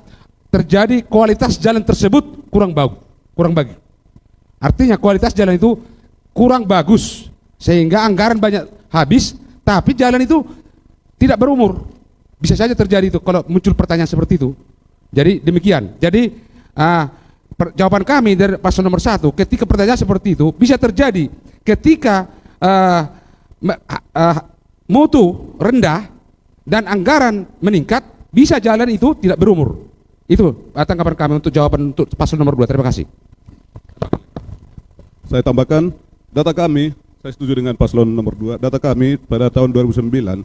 terjadi kualitas jalan tersebut kurang bagus. Artinya kualitas jalan itu kurang bagus sehingga anggaran banyak habis, tapi jalan itu tidak berumur. Bisa saja terjadi itu kalau muncul pertanyaan seperti itu. Jadi demikian. Jadi jawaban kami dari paslon nomor 1, ketika pertanyaan seperti itu bisa terjadi ketika mutu rendah dan anggaran meningkat, bisa jalan itu tidak berumur. Itu tanggapan kami untuk jawaban untuk paslon nomor 2. Terima kasih. Saya tambahkan, data kami, saya setuju dengan paslon nomor 2, data kami pada tahun 2009,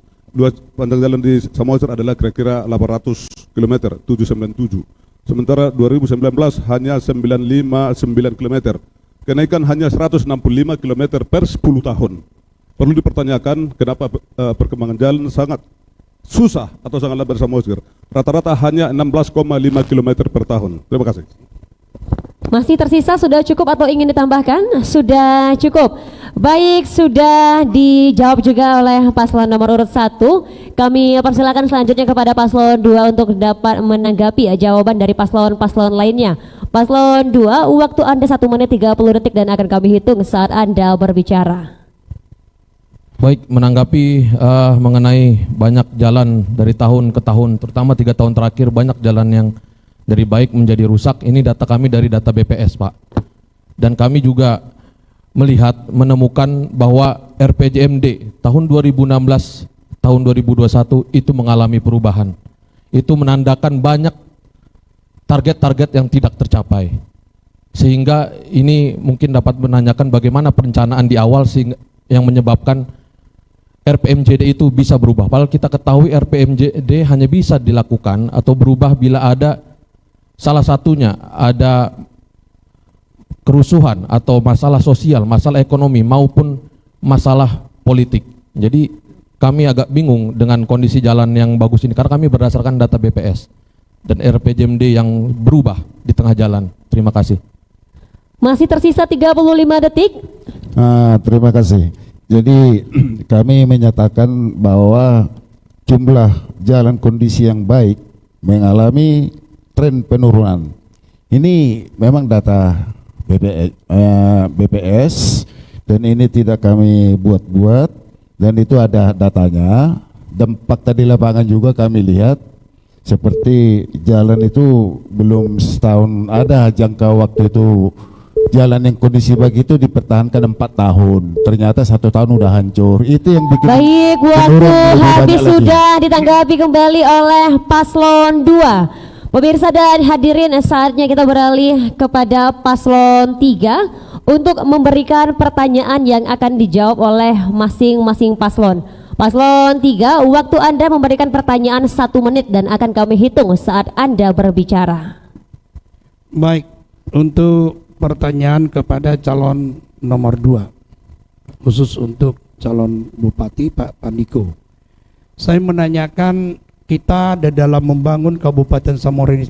panjang jalan di Samosir adalah kira-kira 800 km, 797. Sementara 2019 hanya 959 km, kenaikan hanya 165 km per 10 tahun. Perlu dipertanyakan kenapa perkembangan jalan sangat susah atau sangat lambat di Samosir. Rata-rata hanya 16,5 km per tahun. Terima kasih. Masih tersisa, sudah cukup atau ingin ditambahkan? Sudah cukup. Baik, sudah dijawab juga oleh paslon nomor urut 1. Kami persilakan selanjutnya kepada paslon 2 untuk dapat menanggapi jawaban dari paslon-paslon lainnya. Paslon 2, waktu Anda 1 menit 30 detik dan akan kami hitung saat Anda berbicara. Baik, menanggapi mengenai banyak jalan dari tahun ke tahun, terutama 3 tahun terakhir banyak jalan yang dari baik menjadi rusak. Ini data kami dari data BPS, Pak. Dan kami juga menemukan bahwa RPJMD tahun 2016, tahun 2021 itu mengalami perubahan. Itu menandakan banyak target-target yang tidak tercapai. Sehingga ini mungkin dapat menanyakan bagaimana perencanaan di awal sehingga yang menyebabkan RPMJD itu bisa berubah. Padahal kita ketahui RPMJD hanya bisa dilakukan atau berubah bila ada salah satunya ada kerusuhan atau masalah sosial, masalah ekonomi maupun masalah politik. Jadi kami agak bingung dengan kondisi jalan yang bagus ini karena kami berdasarkan data BPS dan RPJMD yang berubah di tengah jalan. Terima kasih. Masih tersisa 35 detik. Terima kasih. Jadi kami menyatakan bahwa jumlah jalan kondisi yang baik mengalami tren penurunan. Ini memang data BPS dan ini tidak kami buat-buat dan itu ada datanya. Dan fakta di lapangan juga kami lihat seperti jalan itu belum setahun ada jangka waktu itu jalan yang kondisi begitu dipertahankan 4 tahun, ternyata 1 tahun udah hancur. Itu yang bikin Baik, waktu habis sudah ditanggapi kembali oleh paslon 2. Pemirsa dan hadirin, saatnya kita beralih kepada paslon 3 untuk memberikan pertanyaan yang akan dijawab oleh masing-masing paslon. Paslon 3, waktu Anda memberikan pertanyaan 1 menit dan akan kami hitung saat Anda berbicara. Baik, untuk pertanyaan kepada calon nomor 2, khusus untuk calon Bupati Pak Pandiko. Saya menanyakan, kita di dalam membangun Kabupaten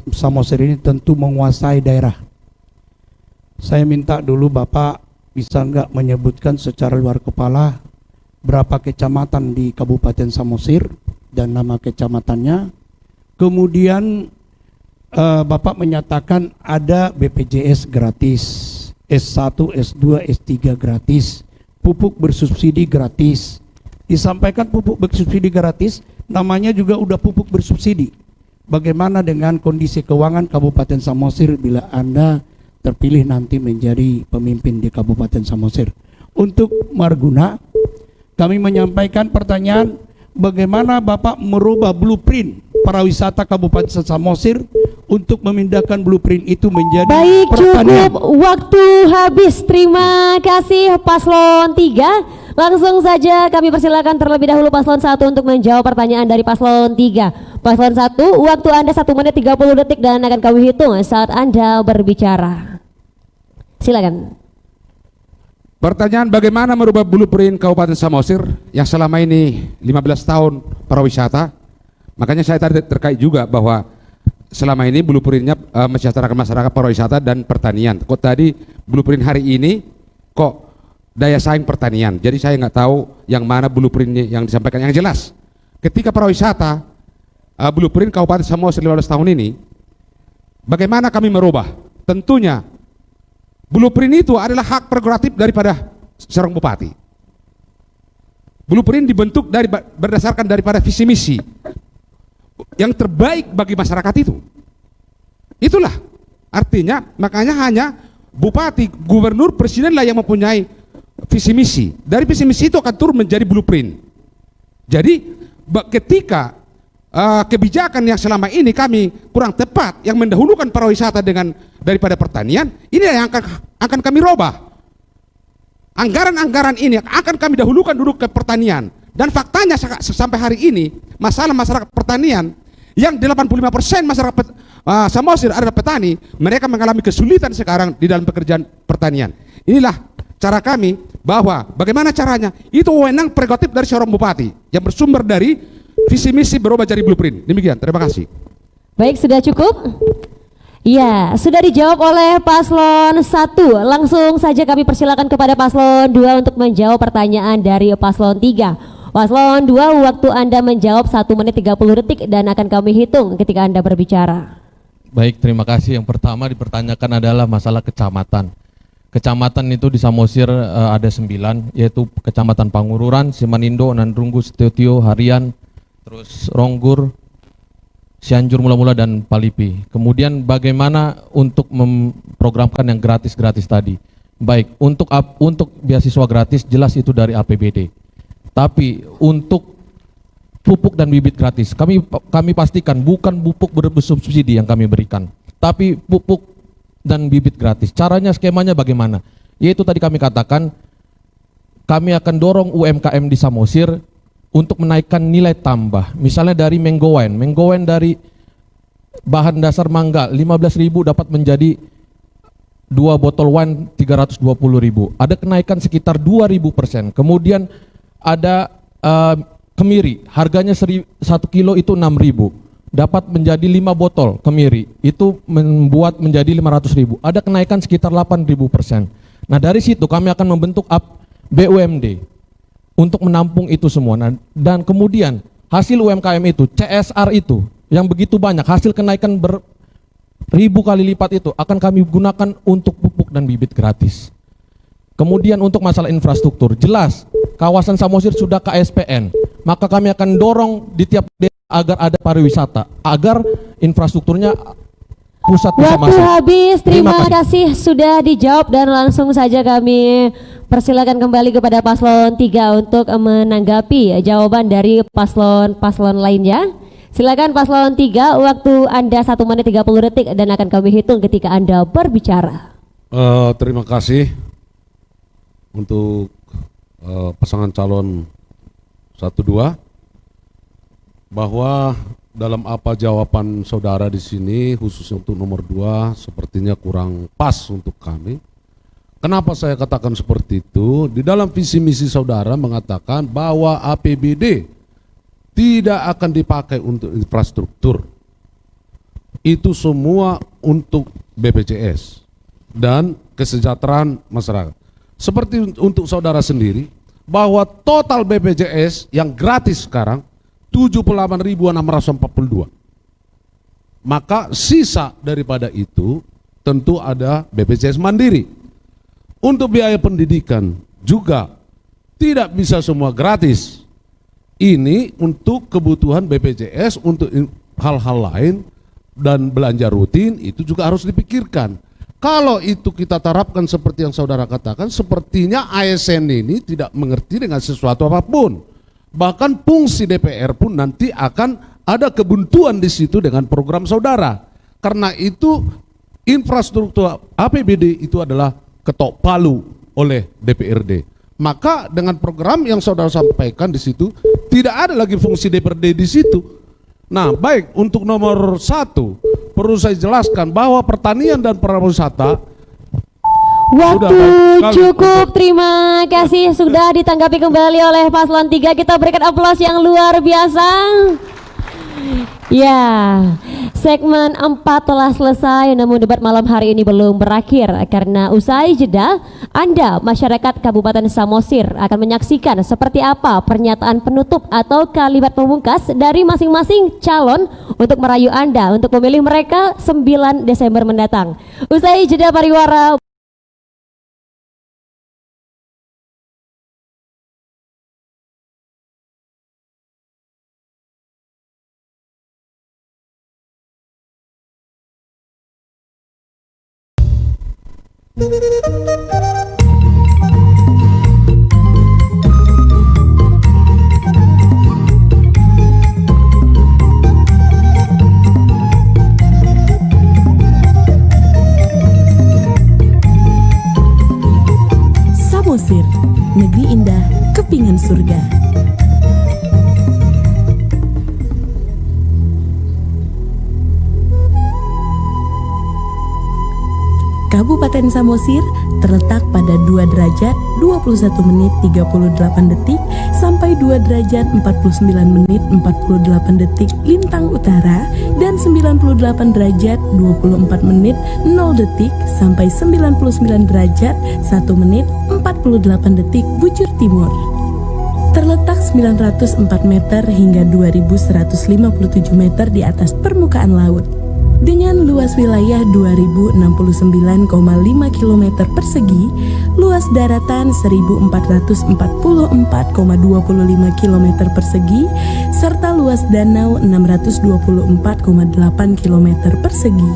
Samosir ini tentu menguasai daerah. Saya minta dulu Bapak bisa enggak menyebutkan secara luar kepala berapa kecamatan di Kabupaten Samosir dan nama kecamatannya. Kemudian Bapak menyatakan ada BPJS gratis, S1, S2, S3 gratis, pupuk bersubsidi gratis. Disampaikan pupuk bersubsidi gratis, namanya juga udah pupuk bersubsidi. Bagaimana dengan kondisi keuangan Kabupaten Samosir bila Anda terpilih nanti menjadi pemimpin di Kabupaten Samosir? Untuk Marguna, kami menyampaikan pertanyaan, bagaimana Bapak merubah blueprint para wisata Kabupaten Samosir untuk memindahkan blueprint itu menjadi Baik, pertanian. cukup waktu habis. Terima kasih paslon 3. Langsung saja kami persilakan terlebih dahulu paslon 1 untuk menjawab pertanyaan dari paslon 3. Paslon 1, waktu Anda 1 menit 30 detik dan akan kami hitung saat Anda berbicara. Silakan. Pertanyaan, bagaimana merubah blueprint Kabupaten Samosir yang selama ini 15 tahun pariwisata? Makanya saya tadi terkait juga bahwa selama ini blueprintnya mensejahterakan masyarakat pariwisata dan pertanian. Kok tadi blueprint hari ini kok daya saing pertanian? Jadi saya nggak tahu yang mana blueprintnya yang disampaikan. Yang jelas, ketika pariwisata blueprint Kabupaten Samosir 15 tahun ini, bagaimana kami merubah? Tentunya blueprint itu adalah hak prerogatif daripada seorang bupati. Blueprint dibentuk berdasarkan daripada visi misi yang terbaik bagi masyarakat itu. Itulah artinya, makanya hanya bupati, gubernur, presidenlah yang mempunyai visi misi. Dari visi misi itu akan turun menjadi blueprint. Jadi ketika kebijakan yang selama ini kami kurang tepat, yang mendahulukan pariwisata daripada pertanian, ini yang akan kami robah. Anggaran-anggaran ini akan kami dahulukan dulu ke pertanian. Dan faktanya sampai hari ini masalah masyarakat pertanian yang 85% masyarakat Samosir adalah petani, mereka mengalami kesulitan sekarang di dalam pekerjaan pertanian. Inilah cara kami bahwa bagaimana caranya, itu wewenang prerogatif dari seorang bupati yang bersumber dari visi misi berubah jadi blueprint. Demikian, terima kasih. Baik, sudah cukup? Ya, sudah dijawab oleh paslon 1. Langsung saja kami persilakan kepada paslon 2 untuk menjawab pertanyaan dari paslon 3. Paslon 2, waktu Anda menjawab 1 menit 30 detik dan akan kami hitung ketika Anda berbicara. Baik, terima kasih. Yang pertama dipertanyakan adalah masalah kecamatan. Kecamatan itu di Samosir ada 9, yaitu Kecamatan Pangururan, Simanindo, Nandrunggu, Setiotio, Harian, terus Ronggur, Cianjur mula-mula dan Palipi. Kemudian bagaimana untuk memprogramkan yang gratis-gratis tadi? Baik, untuk beasiswa gratis jelas itu dari APBD. Tapi untuk pupuk dan bibit gratis, kami pastikan bukan pupuk bersubsidi yang kami berikan, tapi pupuk dan bibit gratis. Caranya, skemanya bagaimana? Yaitu tadi kami katakan, kami akan dorong UMKM di Samosir untuk menaikkan nilai tambah. Misalnya dari mango wine dari bahan dasar mangga 15.000 dapat menjadi 2 botol wine 320.000, ada kenaikan sekitar 2.000%. Kemudian ada kemiri, harganya 1 kilo itu 6.000, dapat menjadi 5 botol kemiri, itu membuat menjadi 500.000. Ada kenaikan sekitar 8.000%. Nah dari situ kami akan membentuk BUMD untuk menampung itu semua. Nah, dan kemudian hasil UMKM itu, CSR itu, yang begitu banyak, hasil kenaikan ribu kali lipat itu akan kami gunakan untuk pupuk dan bibit gratis. Kemudian untuk masalah infrastruktur, jelas kawasan Samosir sudah KSPN, maka kami akan dorong di tiap desa agar ada pariwisata, agar infrastrukturnya pusat bisa masuk. Waktu habis, terima kasih sudah dijawab dan langsung saja kami persilakan kembali kepada paslon 3 untuk menanggapi jawaban dari paslon lainnya. Silakan paslon 3, waktu Anda 1 menit 30 detik dan akan kami hitung ketika Anda berbicara. Terima kasih untuk pasangan calon 1-2, bahwa dalam apa jawaban saudara di sini khususnya untuk nomor 2 sepertinya kurang pas untuk kami. Kenapa saya katakan seperti itu? Di dalam visi misi saudara mengatakan bahwa APBD tidak akan dipakai untuk infrastruktur. Itu semua untuk BPJS dan kesejahteraan masyarakat. Seperti untuk saudara sendiri, bahwa total BPJS yang gratis sekarang 78.642. Maka sisa daripada itu tentu ada BPJS Mandiri. Untuk biaya pendidikan juga tidak bisa semua gratis. Ini untuk kebutuhan BPJS, untuk hal-hal lain dan belanja rutin itu juga harus dipikirkan. Kalau itu kita terapkan seperti yang saudara katakan, sepertinya ASN ini tidak mengerti dengan sesuatu apapun. Bahkan fungsi DPR pun nanti akan ada kebuntuan di situ dengan program saudara. Karena itu infrastruktur APBD itu adalah ketok palu oleh DPRD. Maka dengan program yang saudara sampaikan di situ tidak ada lagi fungsi DPRD di situ. Nah, baik, untuk nomor 1 perlu saya jelaskan bahwa pertanian dan pariwisata. Waktu cukup, terima kasih sudah ditanggapi kembali oleh paslon 3. Kita berikan aplaus yang luar biasa. Ya, segmen 4 telah selesai, namun debat malam hari ini belum berakhir karena usai jeda, Anda masyarakat Kabupaten Samosir akan menyaksikan seperti apa pernyataan penutup atau kalimat pemungkas dari masing-masing calon untuk merayu Anda untuk memilih mereka 9 Desember mendatang. Usai jeda pariwara. Samosir, negeri indah, kepingan surga. Kabupaten Samosir terletak pada 2 derajat 21 menit 38 detik sampai 2 derajat 49 menit 48 detik lintang utara dan 98 derajat 24 menit 0 detik sampai 99 derajat 1 menit 48 detik bujur timur. Terletak 904 meter hingga 2157 meter di atas permukaan laut. Dengan luas wilayah 2069,5 km persegi, luas daratan 1444,25 km persegi, serta luas danau 624,8 km persegi.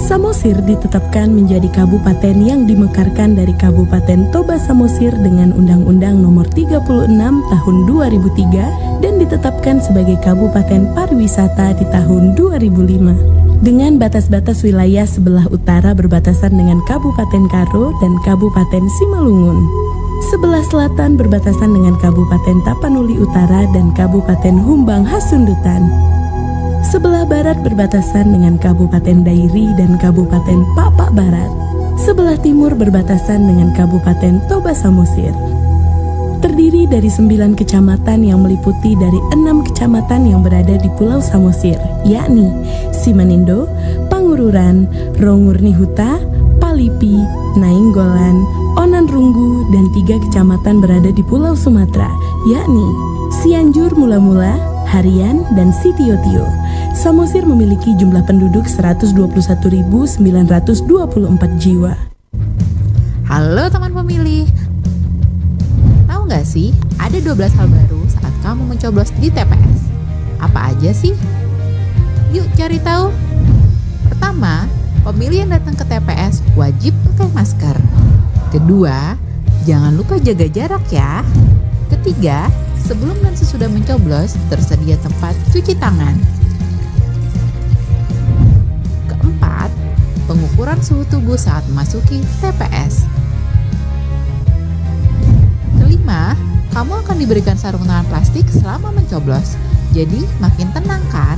Samosir ditetapkan menjadi kabupaten yang dimekarkan dari Kabupaten Toba Samosir dengan Undang-Undang Nomor 36 Tahun 2003 dan ditetapkan sebagai Kabupaten Pariwisata di tahun 2005. Dengan batas-batas wilayah sebelah utara berbatasan dengan Kabupaten Karo dan Kabupaten Simalungun. Sebelah selatan berbatasan dengan Kabupaten Tapanuli Utara dan Kabupaten Humbang Hasundutan. Sebelah barat berbatasan dengan Kabupaten Dairi dan Kabupaten Papak Barat. sebelah timur berbatasan dengan Kabupaten Toba Samosir. Terdiri dari 9 kecamatan yang meliputi dari 6 kecamatan yang berada di Pulau Samosir, yakni Simanindo, Pangururan, Rongurnihuta, Palipi, Nainggolan, Onanrunggu, dan 3 kecamatan berada di Pulau Sumatera, yakni Cianjur Mula-Mula, Harian, dan Sitiotio. Samosir memiliki jumlah penduduk 121.924 jiwa. Halo teman pemilih. Tahu nggak sih, ada 12 hal baru saat kamu mencoblos di TPS. Apa aja sih? Yuk cari tahu. Pertama, pemilih yang datang ke TPS wajib pakai masker. Kedua, jangan lupa jaga jarak ya. Ketiga, sebelum dan sesudah mencoblos, tersedia tempat cuci tangan. Keempat, pengukuran suhu tubuh saat memasuki TPS. Kelima, kamu akan diberikan sarung tangan plastik selama mencoblos. Jadi, makin tenang kan?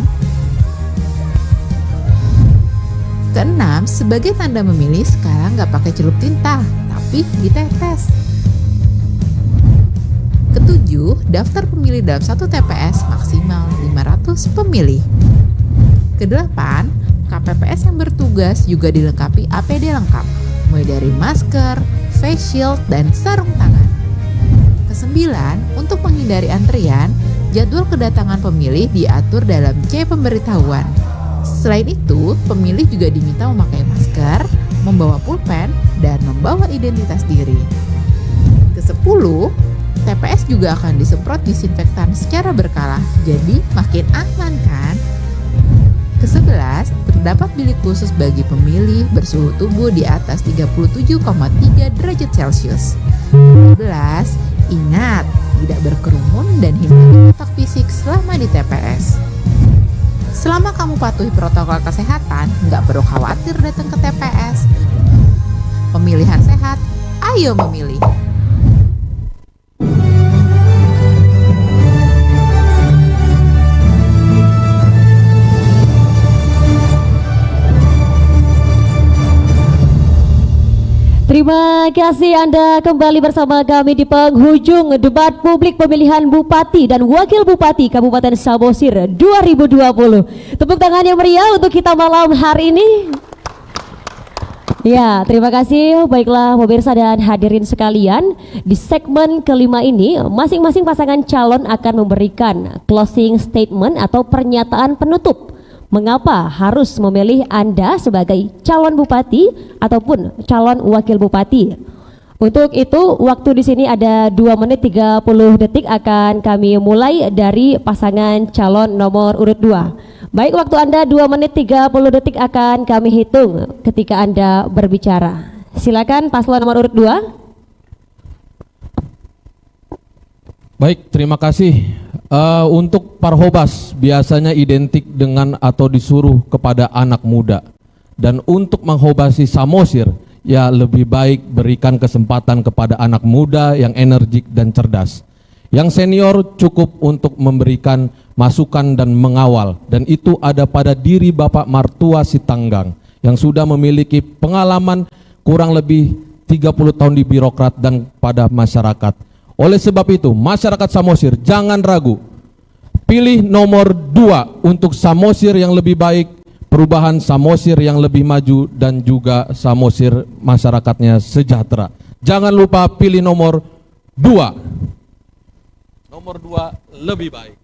Keenam, sebagai tanda memilih, sekarang nggak pakai celup tinta, tapi ditetes. Ketujuh, daftar pemilih dalam satu TPS maksimal 500 pemilih. Kedelapan, KPPS yang bertugas juga dilengkapi APD lengkap, mulai dari masker, face shield, dan sarung tangan. Kesembilan, untuk menghindari antrian, jadwal kedatangan pemilih diatur dalam C pemberitahuan. Selain itu, pemilih juga diminta memakai masker, membawa pulpen, dan membawa identitas diri. Kesepuluh, TPS juga akan disemprot disinfektan secara berkala, jadi makin aman kan? Ke-11, terdapat bilik khusus bagi pemilih bersuhu tubuh di atas 37,3 derajat Celcius. 12, ingat, tidak berkerumun dan hindari kontak fisik selama di TPS. Selama kamu patuhi protokol kesehatan, nggak perlu khawatir datang ke TPS. Pemilihan sehat, ayo memilih. Terima kasih Anda kembali bersama kami di penghujung debat publik pemilihan Bupati dan Wakil Bupati Kabupaten Samosir 2020. Tepuk tangan yang meriah untuk kita malam hari ini. Ya, terima kasih. Baiklah pemirsa dan hadirin sekalian, di segmen kelima ini masing-masing pasangan calon akan memberikan closing statement atau pernyataan penutup. Mengapa harus memilih Anda sebagai calon bupati ataupun calon wakil bupati? Untuk itu, waktu di sini ada 2 menit 30 detik akan kami mulai dari pasangan calon nomor urut 2. Baik, waktu Anda 2 menit 30 detik akan kami hitung ketika Anda berbicara. Silakan paslon nomor urut 2. Baik, terima kasih. Untuk Parhobas biasanya identik dengan atau disuruh kepada anak muda. Dan untuk menghobasi Samosir, ya lebih baik berikan kesempatan kepada anak muda yang energik dan cerdas. Yang senior cukup untuk memberikan masukan dan mengawal. Dan itu ada pada diri Bapak Martua Sitanggang yang sudah memiliki pengalaman kurang lebih 30 tahun di birokrat dan pada masyarakat. Oleh sebab itu, masyarakat Samosir jangan ragu. Pilih nomor 2 untuk Samosir yang lebih baik, perubahan Samosir yang lebih maju, dan juga Samosir masyarakatnya sejahtera. Jangan lupa pilih nomor 2. Nomor 2 lebih baik.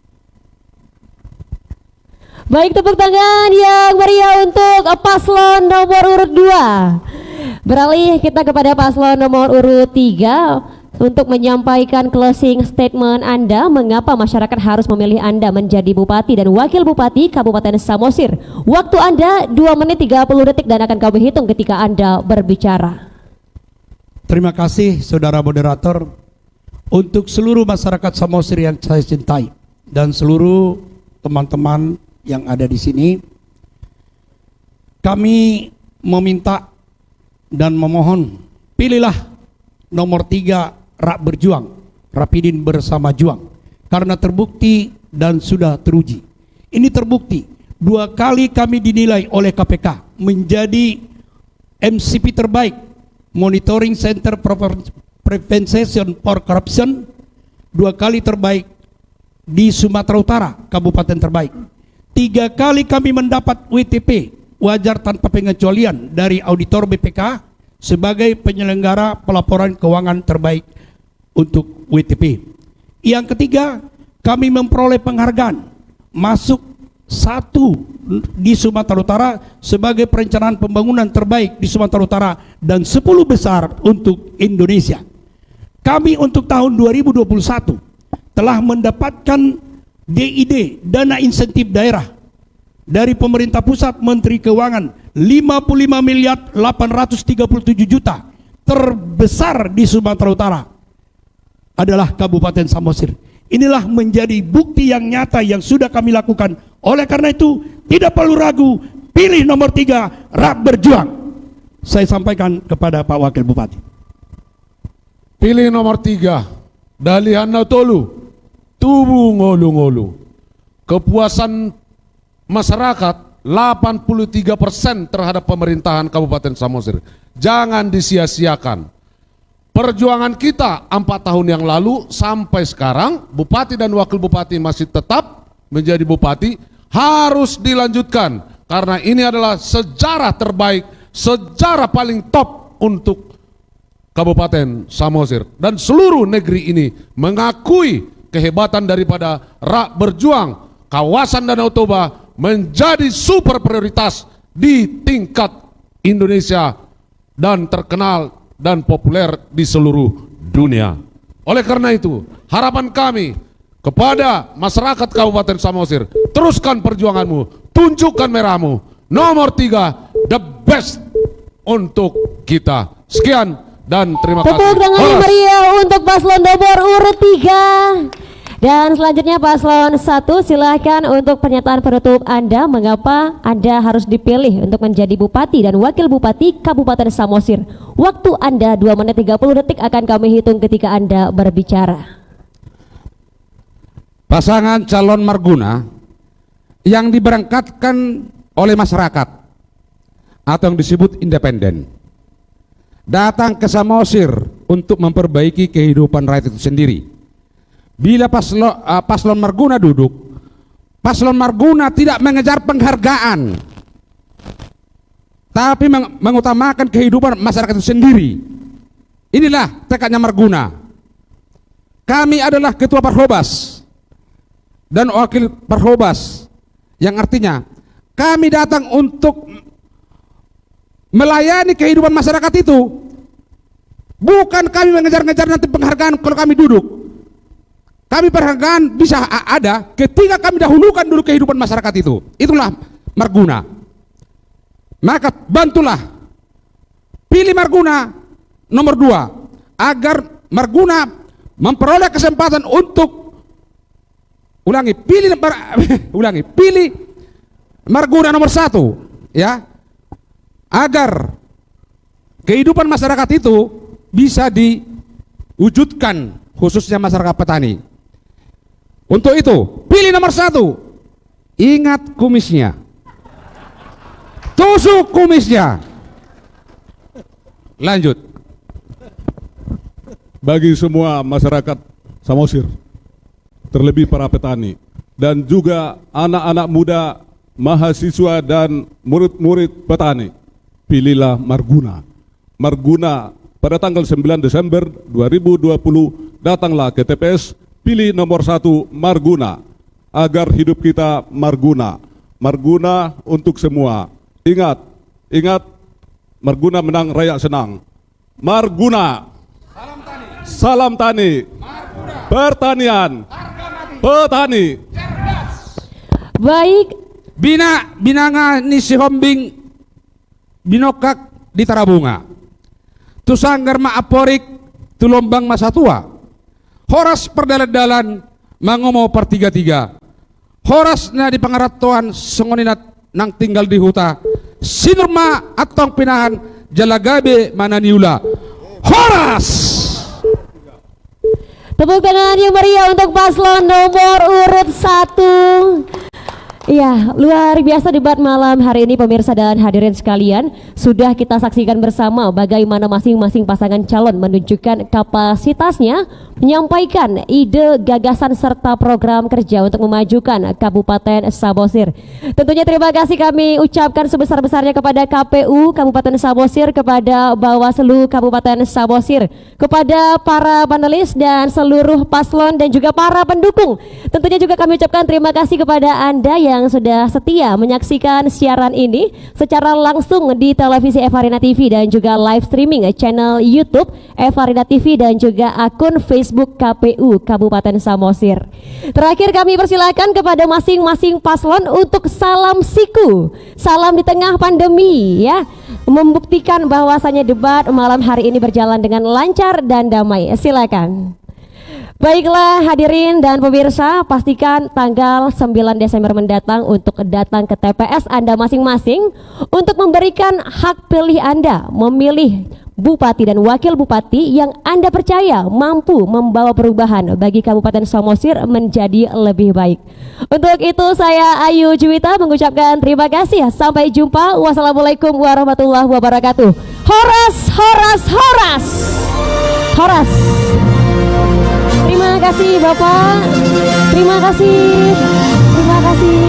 Baik, tepuk tangan yang meriah untuk paslon nomor urut 2. Beralih kita kepada paslon nomor urut 3. Untuk menyampaikan closing statement Anda, mengapa masyarakat harus memilih Anda menjadi Bupati dan Wakil Bupati Kabupaten Samosir. Waktu Anda 2 menit 30 detik dan akan kami hitung ketika Anda berbicara. Terima kasih saudara moderator. Untuk seluruh masyarakat Samosir yang saya cintai dan seluruh teman-teman yang ada di sini, kami meminta dan memohon, pilihlah nomor 3 Rak Berjuang, Rapidin Bersama Juang, karena terbukti dan sudah teruji. Ini terbukti 2 kali kami dinilai oleh KPK menjadi MCP terbaik Monitoring Center Prevention for Corruption 2 kali terbaik di Sumatera Utara, kabupaten terbaik. 3 kali kami mendapat WTP, wajar tanpa pengecualian, dari auditor BPK sebagai penyelenggara pelaporan keuangan terbaik untuk WTP. Yang ketiga, kami memperoleh penghargaan masuk 1 di Sumatera Utara sebagai perencanaan pembangunan terbaik di Sumatera Utara dan 10 besar untuk Indonesia. Kami untuk tahun 2021 telah mendapatkan DID, dana insentif daerah, dari pemerintah pusat, Menteri Keuangan 55 miliar 837 juta. Terbesar di Sumatera Utara adalah Kabupaten Samosir. Inilah menjadi bukti yang nyata yang sudah kami lakukan. Oleh karena itu tidak perlu ragu, pilih nomor 3, RAP Berjuang. Saya sampaikan kepada Pak Wakil Bupati. Pilih nomor 3, Dalihan Tolu, Tubu Ngolu-Ngolu. Kepuasan masyarakat 83% terhadap pemerintahan Kabupaten Samosir. Jangan disia-siakan. Perjuangan kita 4 tahun yang lalu sampai sekarang, Bupati dan Wakil Bupati masih tetap menjadi Bupati, harus dilanjutkan. Karena ini adalah sejarah terbaik, sejarah paling top untuk Kabupaten Samosir. Dan seluruh negeri ini mengakui kehebatan daripada RAP Berjuang. Kawasan Danau Toba menjadi super prioritas di tingkat Indonesia dan terkenal dan populer di seluruh dunia. Oleh karena itu, harapan kami kepada masyarakat Kabupaten Samosir, teruskan perjuanganmu, tunjukkan merahmu. Nomor 3, the best untuk kita. Sekian dan terima kasih. Tepuk tangan yang meriah untuk paslon nomor urut 3. Dan selanjutnya paslon 1, silahkan untuk pernyataan penutup Anda, mengapa Anda harus dipilih untuk menjadi Bupati dan Wakil Bupati Kabupaten Samosir. Waktu Anda 2 menit 30 detik akan kami hitung ketika Anda berbicara. Pasangan calon Marguna yang diberangkatkan oleh masyarakat atau yang disebut independen datang ke Samosir untuk memperbaiki kehidupan rakyat itu sendiri. Bila paslon Marguna duduk, paslon Marguna tidak mengejar penghargaan, tapi mengutamakan kehidupan masyarakat itu sendiri. Inilah tekadnya Marguna. Kami adalah ketua Parhobas dan wakil Parhobas, yang artinya kami datang untuk melayani kehidupan masyarakat itu. Bukan kami mengejar-ngejar nanti penghargaan kalau kami duduk. Kami penghargaan bisa ada ketika kami dahulukan dulu kehidupan masyarakat itu. Itulah Marguna. Maka bantulah, pilih Marguna nomor 2 agar Marguna memperoleh kesempatan untuk pilih Marguna nomor 1, ya, agar kehidupan masyarakat itu bisa diwujudkan, khususnya masyarakat petani. Untuk itu, pilih nomor 1. Ingat kumisnya. Tusuk kumisnya. Lanjut. Bagi semua masyarakat Samosir, terlebih para petani, dan juga anak-anak muda, mahasiswa dan murid-murid petani, pilihlah Marguna. Marguna pada tanggal 9 Desember 2020, datanglah ke TPS, pilih nomor 1 Marguna, agar hidup kita Marguna. Marguna untuk semua. Ingat, Marguna menang, rakyat senang. Marguna, salam tani, pertanian, petani. Baik. Binanga ni si Hombing binokak di Tarabunga. Tusanggar maaporik tulombang masa tua. Horas perdalan-dalan mangomo per 3-3. Horas na di pangaratuan songoninat nang tinggal di huta. Sinurma atong pinahan jalagabe mananiula. Horas! Tepuk tangan yang meriah untuk paslon nomor urut 1. Iya, luar biasa debat malam hari ini pemirsa dan hadirin sekalian. Sudah kita saksikan bersama bagaimana masing-masing pasangan calon menunjukkan kapasitasnya, menyampaikan ide, gagasan serta program kerja untuk memajukan Kabupaten Samosir. Tentunya terima kasih kami ucapkan sebesar-besarnya kepada KPU Kabupaten Samosir, kepada Bawaslu Kabupaten Samosir, kepada para panelis dan seluruh paslon dan juga para pendukung. Tentunya juga kami ucapkan terima kasih kepada Anda yang sudah setia menyaksikan siaran ini secara langsung di televisi Eva Arina TV dan juga live streaming channel YouTube Eva Arina TV dan juga akun Facebook KPU Kabupaten Samosir. Terakhir kami persilakan kepada masing-masing paslon untuk salam siku, salam di tengah pandemi ya, membuktikan bahwasanya debat malam hari ini berjalan dengan lancar dan damai. Silakan. Baiklah hadirin dan pemirsa, pastikan tanggal 9 Desember mendatang untuk datang ke TPS Anda masing-masing untuk memberikan hak pilih Anda memilih Bupati dan Wakil Bupati yang Anda percaya mampu membawa perubahan bagi Kabupaten Samosir menjadi lebih baik. Untuk itu saya Ayu Juwita mengucapkan terima kasih. Sampai jumpa. Wassalamualaikum warahmatullahi wabarakatuh. Horas, horas, horas. Horas. Terima kasih Bapak. Terima kasih. Terima kasih.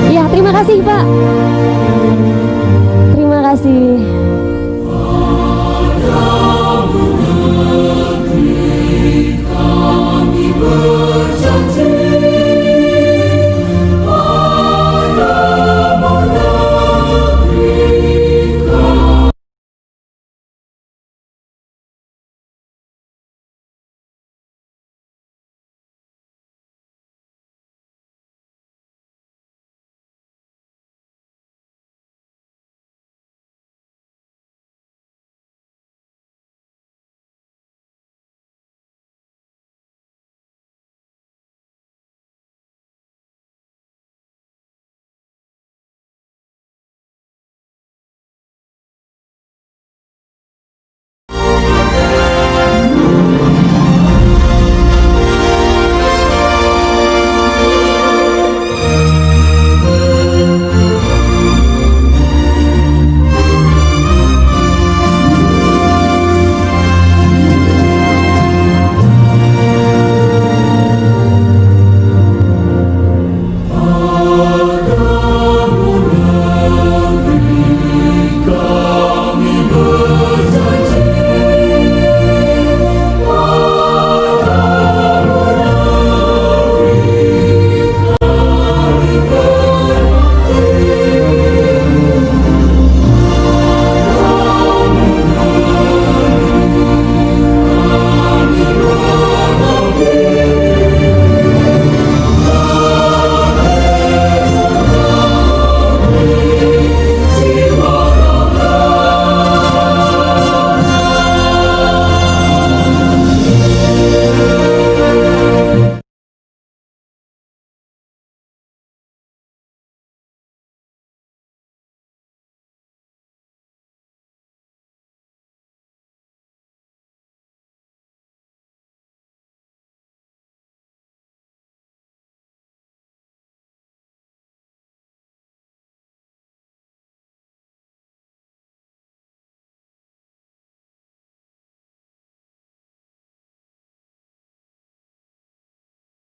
Ya, terima kasih Pak. Terima kasih.